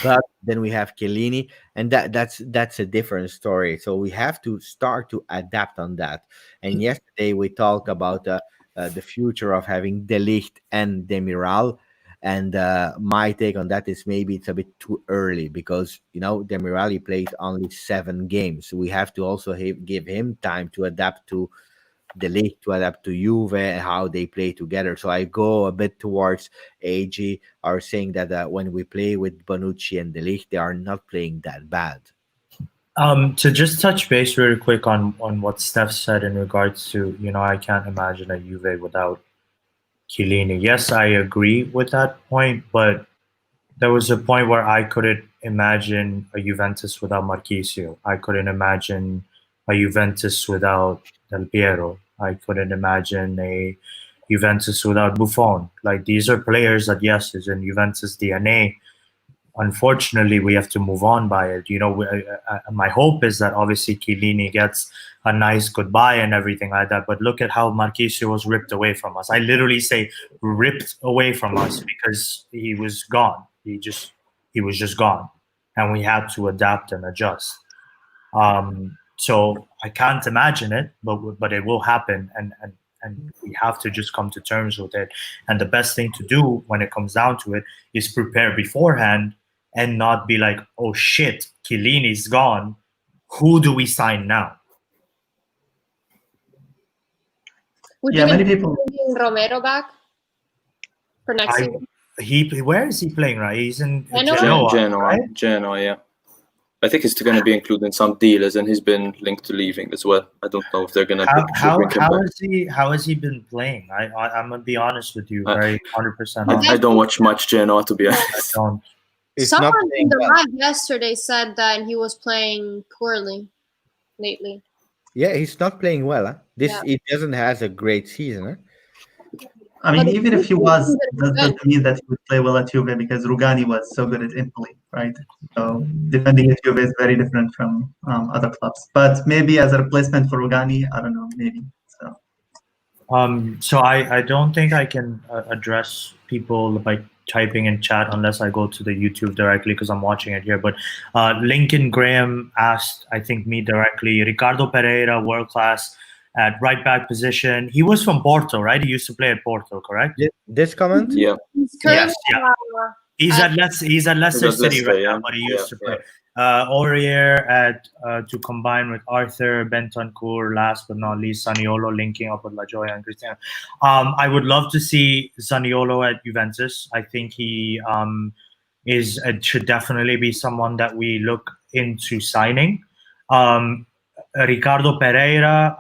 D: But then we have Chiellini, and that's a different story. So we have to start to adapt on that. And yesterday we talked about the future of having De Ligt and Demiral. And my take on that is maybe it's a bit too early because Demiral plays only 7 games. So we have to also give him time to adapt to the league, to adapt to Juve and how they play together. So I go a bit towards AG are saying that when we play with Bonucci and De Ligt, they are not playing that bad.
C: To just touch base really quick on what Steph said in regards to, I can't imagine a Juve without Chiellini. Yes, I agree with that point, but there was a point where I couldn't imagine a Juventus without Marchisio. I couldn't imagine a Juventus without Del Piero. I couldn't imagine a Juventus without Buffon. Like, these are players that, yes, is in Juventus DNA. Unfortunately, we have to move on by it. My hope is that obviously Chiellini gets a nice goodbye and everything like that. But look at how Marchisio was ripped away from us. I literally say ripped away from us because he was gone. He was just gone, and we had to adapt and adjust. So I can't imagine it, but it will happen, and we have to just come to terms with it. And the best thing to do when it comes down to it is prepare beforehand and not be like, oh shit, Chiellini's gone. Who do we sign now?
A: Would
F: Yeah,
A: you
F: many
A: consider
F: people.
A: bringing Romero back for next season?
C: Where is he playing right? He's in
A: Genoa?
I: Genoa, yeah. I think he's going to be included in some dealers, and he's been linked to leaving as well. I don't know if they're going to bring him back.
C: How has he been playing? I'm gonna be honest with you, very 100% honest.
I: I don't watch much Genoa, to be honest.
C: I don't.
A: Someone in the live yesterday said that he was playing poorly lately.
D: Yeah, he's not playing well. He doesn't have a great season.
F: I mean, even if he was, that doesn't mean that he would play well at Juve because Rugani was so good at Empoli, right? So defending at Juve is very different from other clubs. But maybe as a replacement for Rugani, I don't know, maybe.
C: So I don't think I can address people by typing in chat unless I go to the YouTube directly because I'm watching it here. But Lincoln Graham asked, I think, me directly. Ricardo Pereira, world class at right back position. He was from Porto, right? He used to play at Porto, correct?
D: This comment?
I: Yeah.
C: Yes, yeah. He's at Leicester City right now, but he used to play. Aurier to combine with Arthur, Bentancur, last but not least, Zaniolo linking up with La Gioia and Cristiano. I would love to see Zaniolo at Juventus. I think he should definitely be someone that we look into signing. Ricardo Pereira,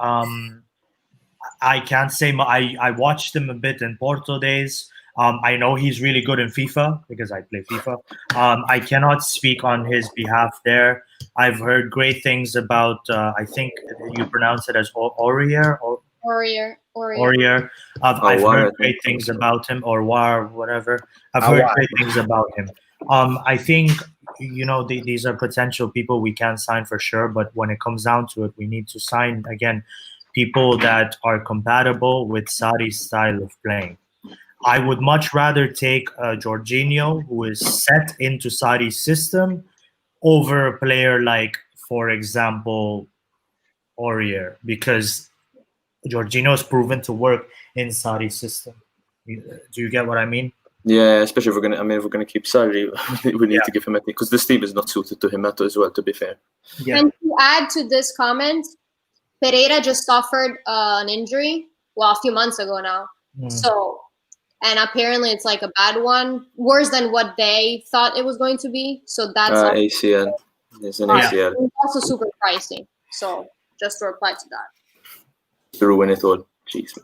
C: I can't say I watched him a bit in Porto days. I know he's really good in FIFA because I play FIFA. I cannot speak on his behalf there. I've heard great things about, I think you pronounce it as Aurier. Aurier. I've heard great things about him, or War, whatever. I've heard great things about him. I think, these are potential people we can sign for sure, but when it comes down to it, we need to sign, again, people that are compatible with Sarri's style of playing. I would much rather take Jorginho, who is set into Sarri's system, over a player like, for example, Aurier, because Jorginho has proven to work in Sarri's system. Do you get what I mean?
I: Yeah, especially if we're gonna. I mean, if we're gonna keep Sarri, we need to give him a because this team is not suited to him as well. To be fair.
C: Yeah.
A: And to add to this comment, Pereira just suffered an injury. Well, a few months ago now. So, and apparently it's like a bad one, worse than what they thought it was going to be. So that's
I: ACL. It's an ACL.
A: It's also super pricey. So just to reply to that.
I: To ruin it all. Jeez.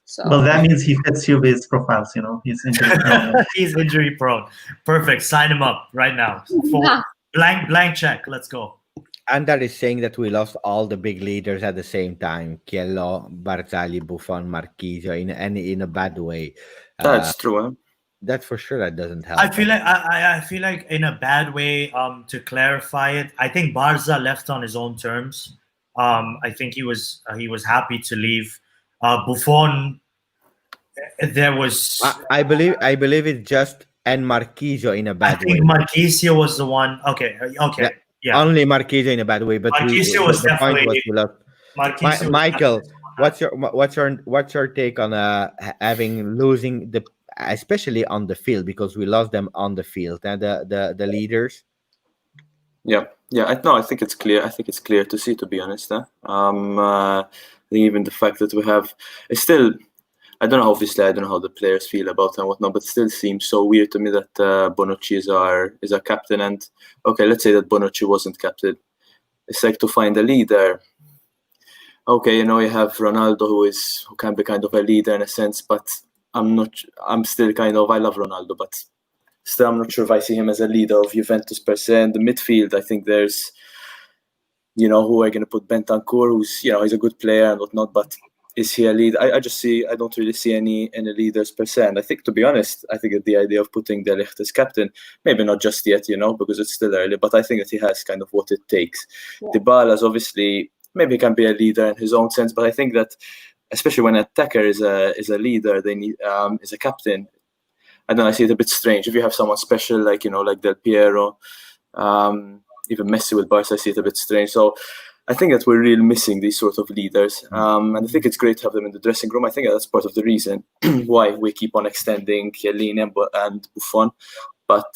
A: So.
F: Well, that means he fits Juve's profiles. He's injury prone.
C: He's injury prone. Perfect. Sign him up right now. Blank check. Let's go.
D: And that is saying that we lost all the big leaders at the same time. Chiellò, Barzagli, Buffon, Marchisio in a bad way.
I: That's true. Huh?
D: That for sure that doesn't help.
C: I feel like in a bad way. To clarify it, I think Barza left on his own terms. I think he was happy to leave. Buffon, there was.
D: I believe it's just and Marchisio in a bad way.
C: I think Marchisio was the one. Okay. Yeah.
D: Only Marchisio in a bad way, but
C: Marchisio was definitely.
D: Michael, what's your take on losing especially on the field, because we lost them on the field and the leaders.
I: Yeah. I think it's clear. I think it's clear to see, to be honest. I think even the fact that we have, it's still. I don't know. Obviously, I don't know how the players feel about it and whatnot, but it still seems so weird to me that Bonucci is our captain. And okay, let's say that Bonucci wasn't captain. It's like to find a leader. Okay, you have Ronaldo who can be kind of a leader in a sense, but I'm still kind of, I love Ronaldo, but still I'm not sure if I see him as a leader of Juventus per se. In the midfield, I think there's, who are going to put Bentancur, who's, he's a good player and whatnot, but is he a leader? I don't really see any leaders per se. And I think, to be honest, I think that the idea of putting De Ligt as captain, maybe not just yet, because it's still early, but I think that he has kind of what it takes. Yeah. Dybala's obviously, maybe he can be a leader in his own sense, but I think that, especially when an attacker is a leader, they need is a captain. I don't know, I see it a bit strange. If you have someone special like like Del Piero, even Messi with Barca, I see it a bit strange. So I think that we're really missing these sort of leaders, and I think it's great to have them in the dressing room. I think that's part of the reason why we keep on extending Chiellini and Buffon. But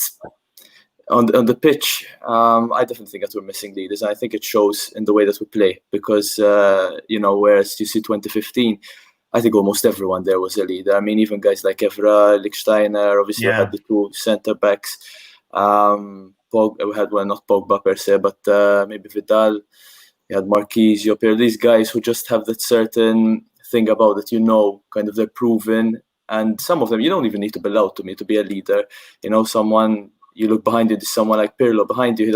I: on the pitch, I definitely think that we're missing leaders, and I think it shows in the way that we play. Because whereas you see 2015, I think almost everyone there was a leader. I mean, even guys like Evra, Lichtsteiner, obviously had the two centre backs. We had not Pogba per se, but maybe Vidal. You had Marquisio, Pierre, these guys who just have that certain thing about that, kind of they're proven. And some of them, you don't even need to be loud to be a leader. Someone, you look behind you, there's someone like Pirlo behind you.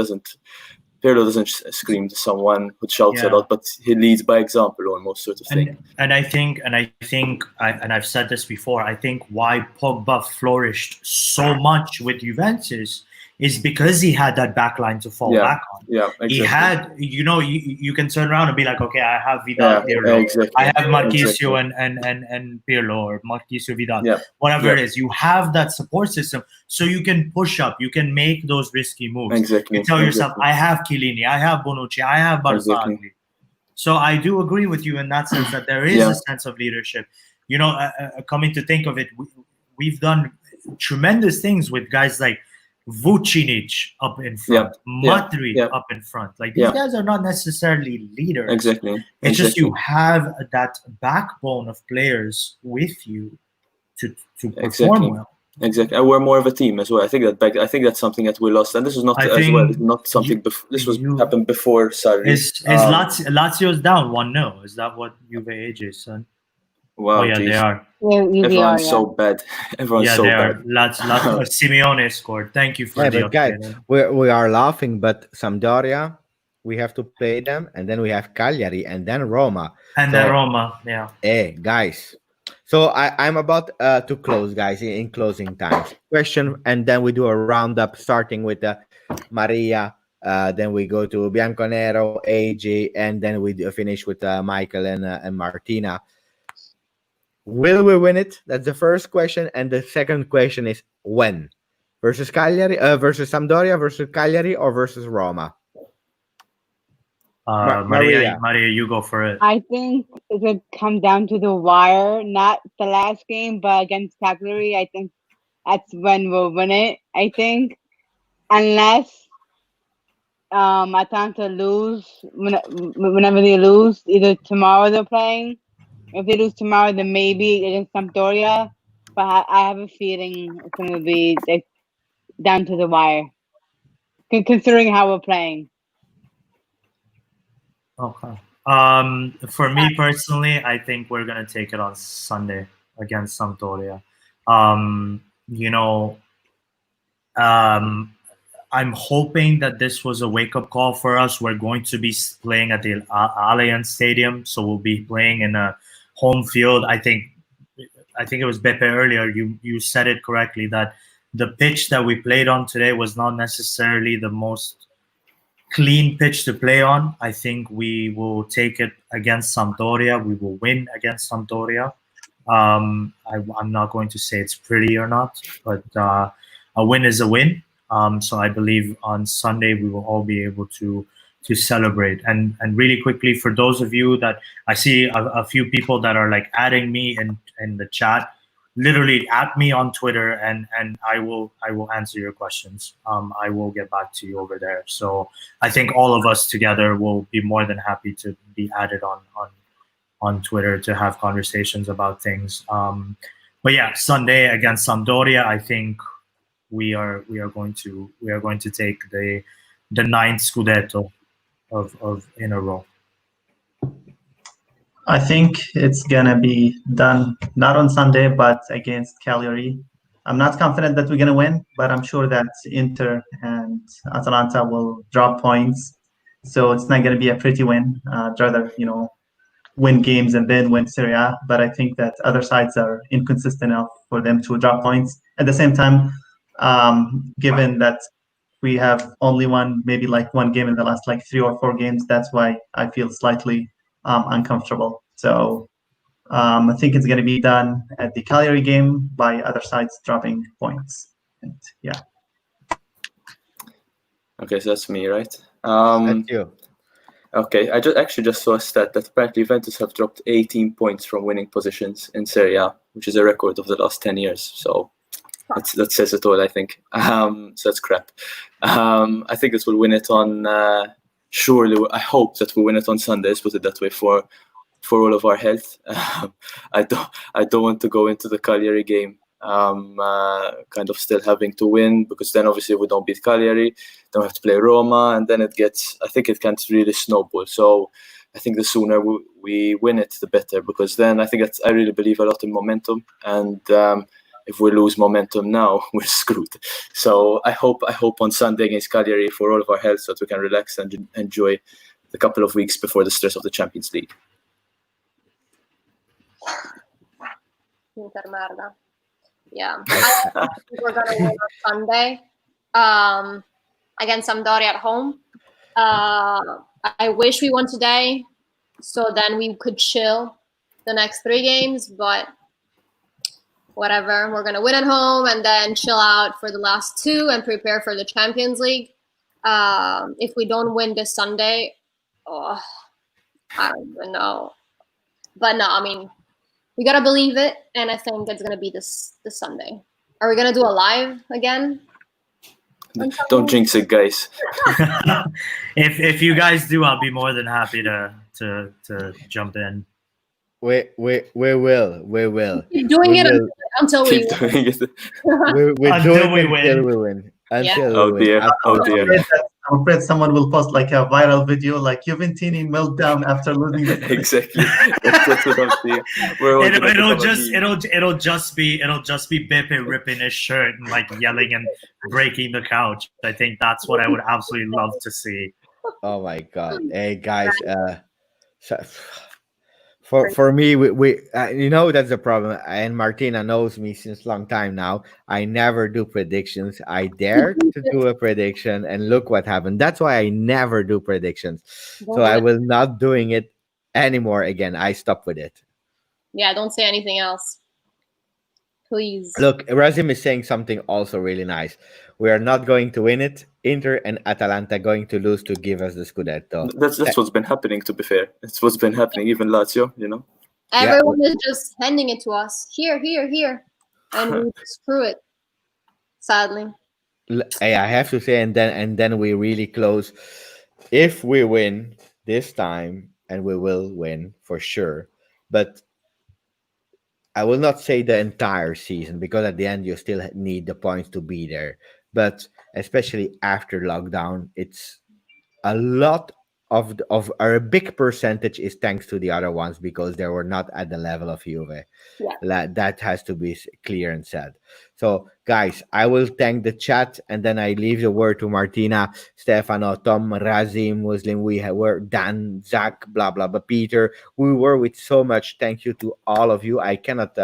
I: Pirlo doesn't scream to someone who shouts a lot, but he leads by example almost, sort of thing.
C: And I've said this before, I think why Pogba flourished so much with Juventus is because he had that back line to fall back on.
I: Yeah, exactly.
C: He had, you can turn around and be like, okay, I have Vidal, Pirlo.
I: Exactly.
C: I have Marchisio and Pirlo, or Marchisio, Vidal, whatever it is. You have that support system, so you can push up, you can make those risky moves.
I: Exactly.
C: You tell yourself, I have Chiellini, I have Bonucci, I have Barzagli. Exactly. So I do agree with you in that sense that there is a sense of leadership. Coming to think of it, we've done tremendous things with guys like Vucinic up in front, Matri up in front. Like these guys are not necessarily leaders.
I: Exactly.
C: It's just you have that backbone of players with you to perform well.
I: Exactly, and we're more of a team as well. I think that's something that we lost, and this is not not something. This happened before Sarri.
C: Is Lazio's down 1-0? Is that what Juve is, son?
I: Wow,
C: they are.
I: Everyone's so bad. Everyone's so bad.
C: Simeone scored. Thank you for the
D: update. Guys, we are laughing, but Sampdoria, we have to play them, and then we have Cagliari, and then Roma. Hey, guys. So I'm about to close, guys, in closing times. Question, and then we do a roundup, starting with Maria. Then we go to Bianconero, AJ, and then we finish with Michael and Martina. Will we win it? That's the first question. And the second question is when? Versus Cagliari, versus Sampdoria, versus Cagliari, or versus Roma?
C: Maria, you go for it.
G: I think it would come down to the wire, not the last game, but against Cagliari, I think that's when we'll win it. I think, unless Atalanta lose whenever they lose. Either tomorrow they're playing. If they lose tomorrow, then maybe against Sampdoria. But I have a feeling it's going to be like down to the wire, considering how we're playing.
C: Okay. For me personally, I think we're gonna take it on Sunday against Sampdoria. You know, I'm hoping that this was a wake-up call for us. We're going to be playing at the Allianz Stadium, so we'll be playing in a home field. I think it was Beppe earlier. You said it correctly that the pitch that we played on today was not necessarily the most clean pitch to play on. I think we will take it against Sampdoria. We will win against Sampdoria. I'm not going to say it's pretty or not, but a win is a win. So I believe on Sunday we will all be able to celebrate. And really quickly, for those of you that I see a few people that are like adding me in the chat, literally at me on Twitter, and I will answer your questions. I will get back to you over there. So I think all of us together will be more than happy to be added on Twitter to have conversations about things. But yeah, Sunday against Sampdoria, I think we are going to take the 9th Scudetto of in a row.
F: I think it's gonna be done not on Sunday, but against Cagliari. I'm not confident that we're gonna win, but I'm sure that Inter and Atalanta will drop points. So it's not gonna be a pretty win. I'd rather, win games and then win Serie A. But I think that other sides are inconsistent enough for them to drop points. At the same time, given that we have only won maybe like one game in the last like 3 or 4 games, that's why I feel slightly uncomfortable. So I think it's going to be done at the Cagliari game by other sides dropping points. And yeah.
I: Okay, so that's me, right?
D: That's you.
I: Okay, I just saw a stat that apparently Juventus have dropped 18 points from winning positions in Serie A, which is a record of the last 10 years. So that says it all, I think. So that's crap. I think this will win it on. Surely, I hope that we win it on Sundays. Put it that way for all of our health. I don't want to go into the Cagliari game kind of still having to win, because then obviously if we don't beat Cagliari, then we have to play Roma, and then I think it can't really snowball. So I think the sooner we win it, the better, because then I really believe a lot in momentum, and if we lose momentum now, we're screwed. So I hope on Sunday against Cagliari for all of our health, so that we can relax and enjoy the couple of weeks before the stress of the Champions League.
A: Inter merda. Yeah, I think we're gonna win on Sunday against Sampdoria at home. I wish we won today, so then we could chill the next 3 games, but whatever. We're gonna win at home and then chill out for the last 2 and prepare for the Champions League. If we don't win this Sunday, I don't even know. But no, I mean, we gotta believe it, and I think it's gonna be this Sunday. Are we gonna do a live again?
I: Don't jinx it, guys.
C: If you guys do, I'll be more than happy to jump in.
D: We will.
A: Keep doing it until we
I: Keep doing it.
D: We're
C: Until
D: doing
C: we
D: it
C: win.
D: until we win.
I: Oh dear.
F: I'm afraid someone will post like a viral video like Juventini meltdown after losing the
I: Exactly. That's what I'm saying.
C: It'll just be Beppe ripping his shirt and like yelling and breaking the couch. I think that's what I would absolutely love to see.
D: Oh my god. Hey guys, for me, we that's the problem. And Martina knows me since long time now. I never do predictions. I dared to do a prediction, and look what happened. That's why I never do predictions. So I will not doing it anymore again. I stop with it.
A: Yeah, don't say anything else, please.
D: Look, Razim is saying something also really nice. We are not going to win it. Inter and Atalanta going to lose to give us the Scudetto.
I: That's what's been happening, to be fair. It's what's been happening, even Lazio,
A: Everyone is just handing it to us. Here. And we screw it. sadly.
D: Hey, I have to say, and then we really close. If we win this time, and we will win for sure, but I will not say the entire season, because at the end you still need the points to be there. But especially after lockdown, it's a lot of or a big percentage is thanks to the other ones, because they were not at the level of Juve.
A: Yeah.
D: That has to be clear and said. So, guys, I will thank the chat, and then I leave the word to Martina, Stefano, Tom, Razim, Muslim. Were Dan, Zach, blah blah blah, Peter. We were with so much. Thank you to all of you. I cannot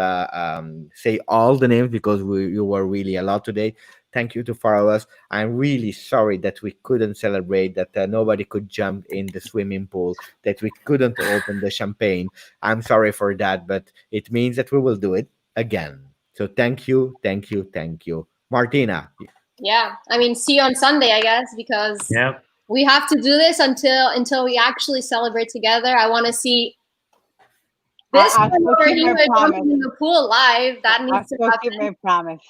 D: say all the names, because you were really a lot today. Thank you to follow us. I'm really sorry that we couldn't celebrate, that nobody could jump in the swimming pool, that we couldn't open the champagne. I'm sorry for that, but it means that we will do it again. So thank you, thank you, thank you. Martina.
A: Yeah. I mean, see you on Sunday, I guess, because we have to do this until we actually celebrate together. I want to see this
G: I'll
A: where
G: keep
A: he
G: my
A: was
G: promise.
A: jumping in the pool live. That needs to
G: I'll keep
A: happen.
G: my promise.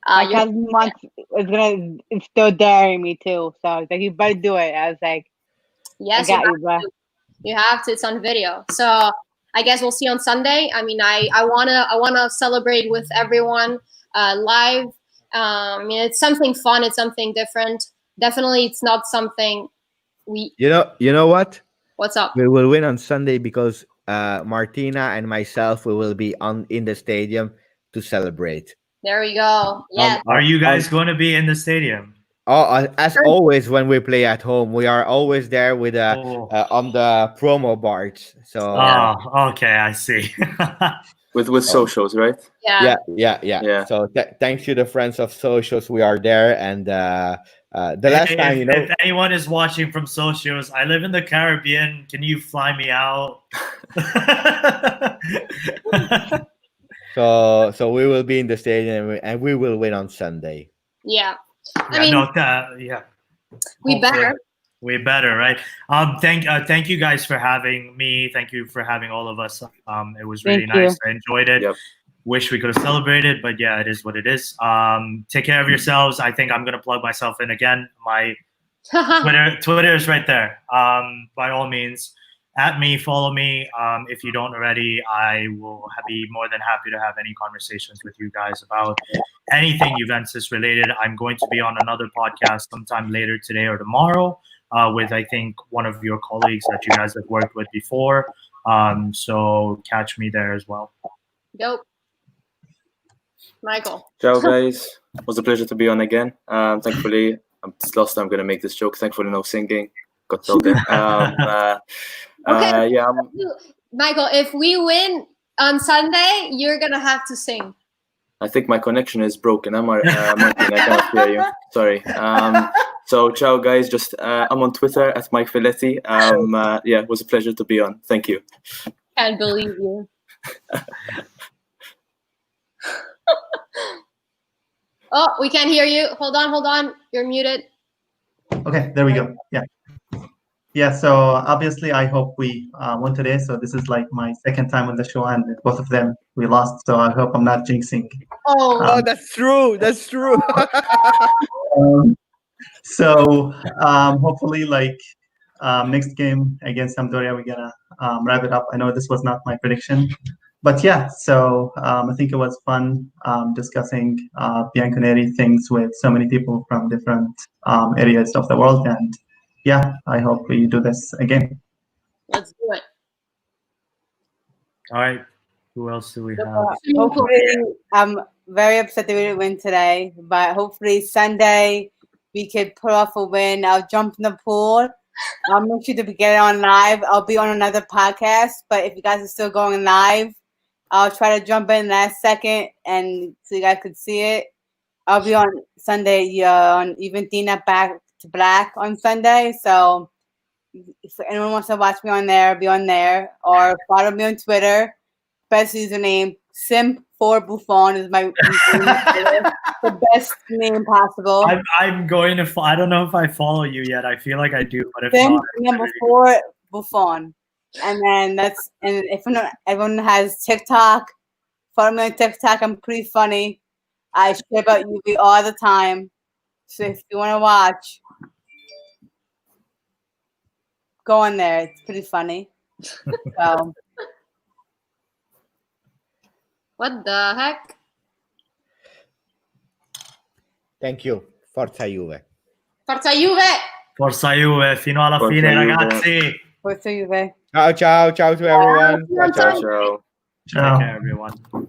G: My cousin is still daring me too. So I was like, you better do it. I was like,
A: Yes,
G: I got you, bro.
A: You have to. It's on video. So I guess we'll see you on Sunday. I mean, I wanna celebrate with everyone live. I mean, it's something fun. It's something different. Definitely, it's not something we.
D: You know what?
A: What's up?
D: We will win on Sunday, because Martina and myself, we will be in the stadium to celebrate.
A: There we go. Yeah.
C: Are you guys going to be in the stadium?
D: Oh, as always, when we play at home, we are always there with on the promo boards. So
C: okay, I see.
I: with socials, right?
D: Yeah. So thanks to the friends of socials, we are there. And the last time,
C: if anyone is watching from socials, I live in the Caribbean. Can you fly me out?
D: So we will be in the stadium, and we will win on Sunday.
A: Yeah.
C: I mean, we better, right? Thank you guys for having me. Thank you for having all of us. It was really nice. I enjoyed it.
I: Yep.
C: Wish we could have celebrated, but yeah, it is what it is. Take care of yourselves. I think I'm gonna plug myself in again. My Twitter is right there. By all means, at me, follow me. If you don't already, I will be more than happy to have any conversations with you guys about anything Juventus related. I'm going to be on another podcast sometime later today or tomorrow with, I think, one of your colleagues that you guys have worked with before. So catch me there as well.
A: Dope. Michael.
I: Ciao, guys. It was a pleasure to be on again. Thankfully, it's last time I'm going to make this joke. Thankfully, no singing. Got told it.
A: Okay.
I: Yeah.
A: Michael, if we win on Sunday, you're going to have to sing.
I: I think my connection is broken. Martin, I cannot hear you. Sorry. So, ciao, guys. Just I'm on Twitter at Mike Filetti. Yeah, it was a pleasure to be on. Thank you.
A: Can't believe you. Oh, we can't hear you. Hold on. You're muted.
F: Okay, there we go. Yeah, so obviously I hope we won today. So this is like my second time on the show, and both of them we lost. So I hope I'm not jinxing.
A: Oh,
D: that's true. That's true.
F: So hopefully, like next game against Sampdoria, we're gonna wrap it up. I know this was not my prediction, but yeah. So I think it was fun discussing Bianconeri things with so many people from different areas of the world, and yeah, I hope we do this again.
A: Let's do it.
C: All right. Who else do we have?
G: Hopefully, I'm very upset that we didn't win today, but hopefully Sunday we could pull off a win. I'll jump in the pool. I'll make sure to get it on live. I'll be on another podcast, but if you guys are still going live, I'll try to jump in last second and so you guys could see it. I'll be on Sunday on Juventina Back to Black on Sunday. So if anyone wants to watch me on there, be on there or follow me on Twitter. Best username Sim4Buffon is my the best name possible.
C: I'm going to. I don't know if I follow you yet. I feel like I do, but if
G: Sim
C: not,
G: number 4 Buffon, and then if everyone has TikTok, follow me on TikTok. I'm pretty funny. I shit about YouVe all the time. So if you want to watch, go on there. It's pretty funny. So
A: What the heck?
D: Thank you. Forza Juve.
A: Forza Juve!
C: Forza Juve, fino alla
I: Forza
C: fine,
I: Juve.
C: ragazzi.
G: what's the Juve?
D: Ciao, ciao, ciao to everyone.
A: Ciao,
D: Ciao, ciao.
I: Ciao.
C: Take care, everyone.
G: Ciao.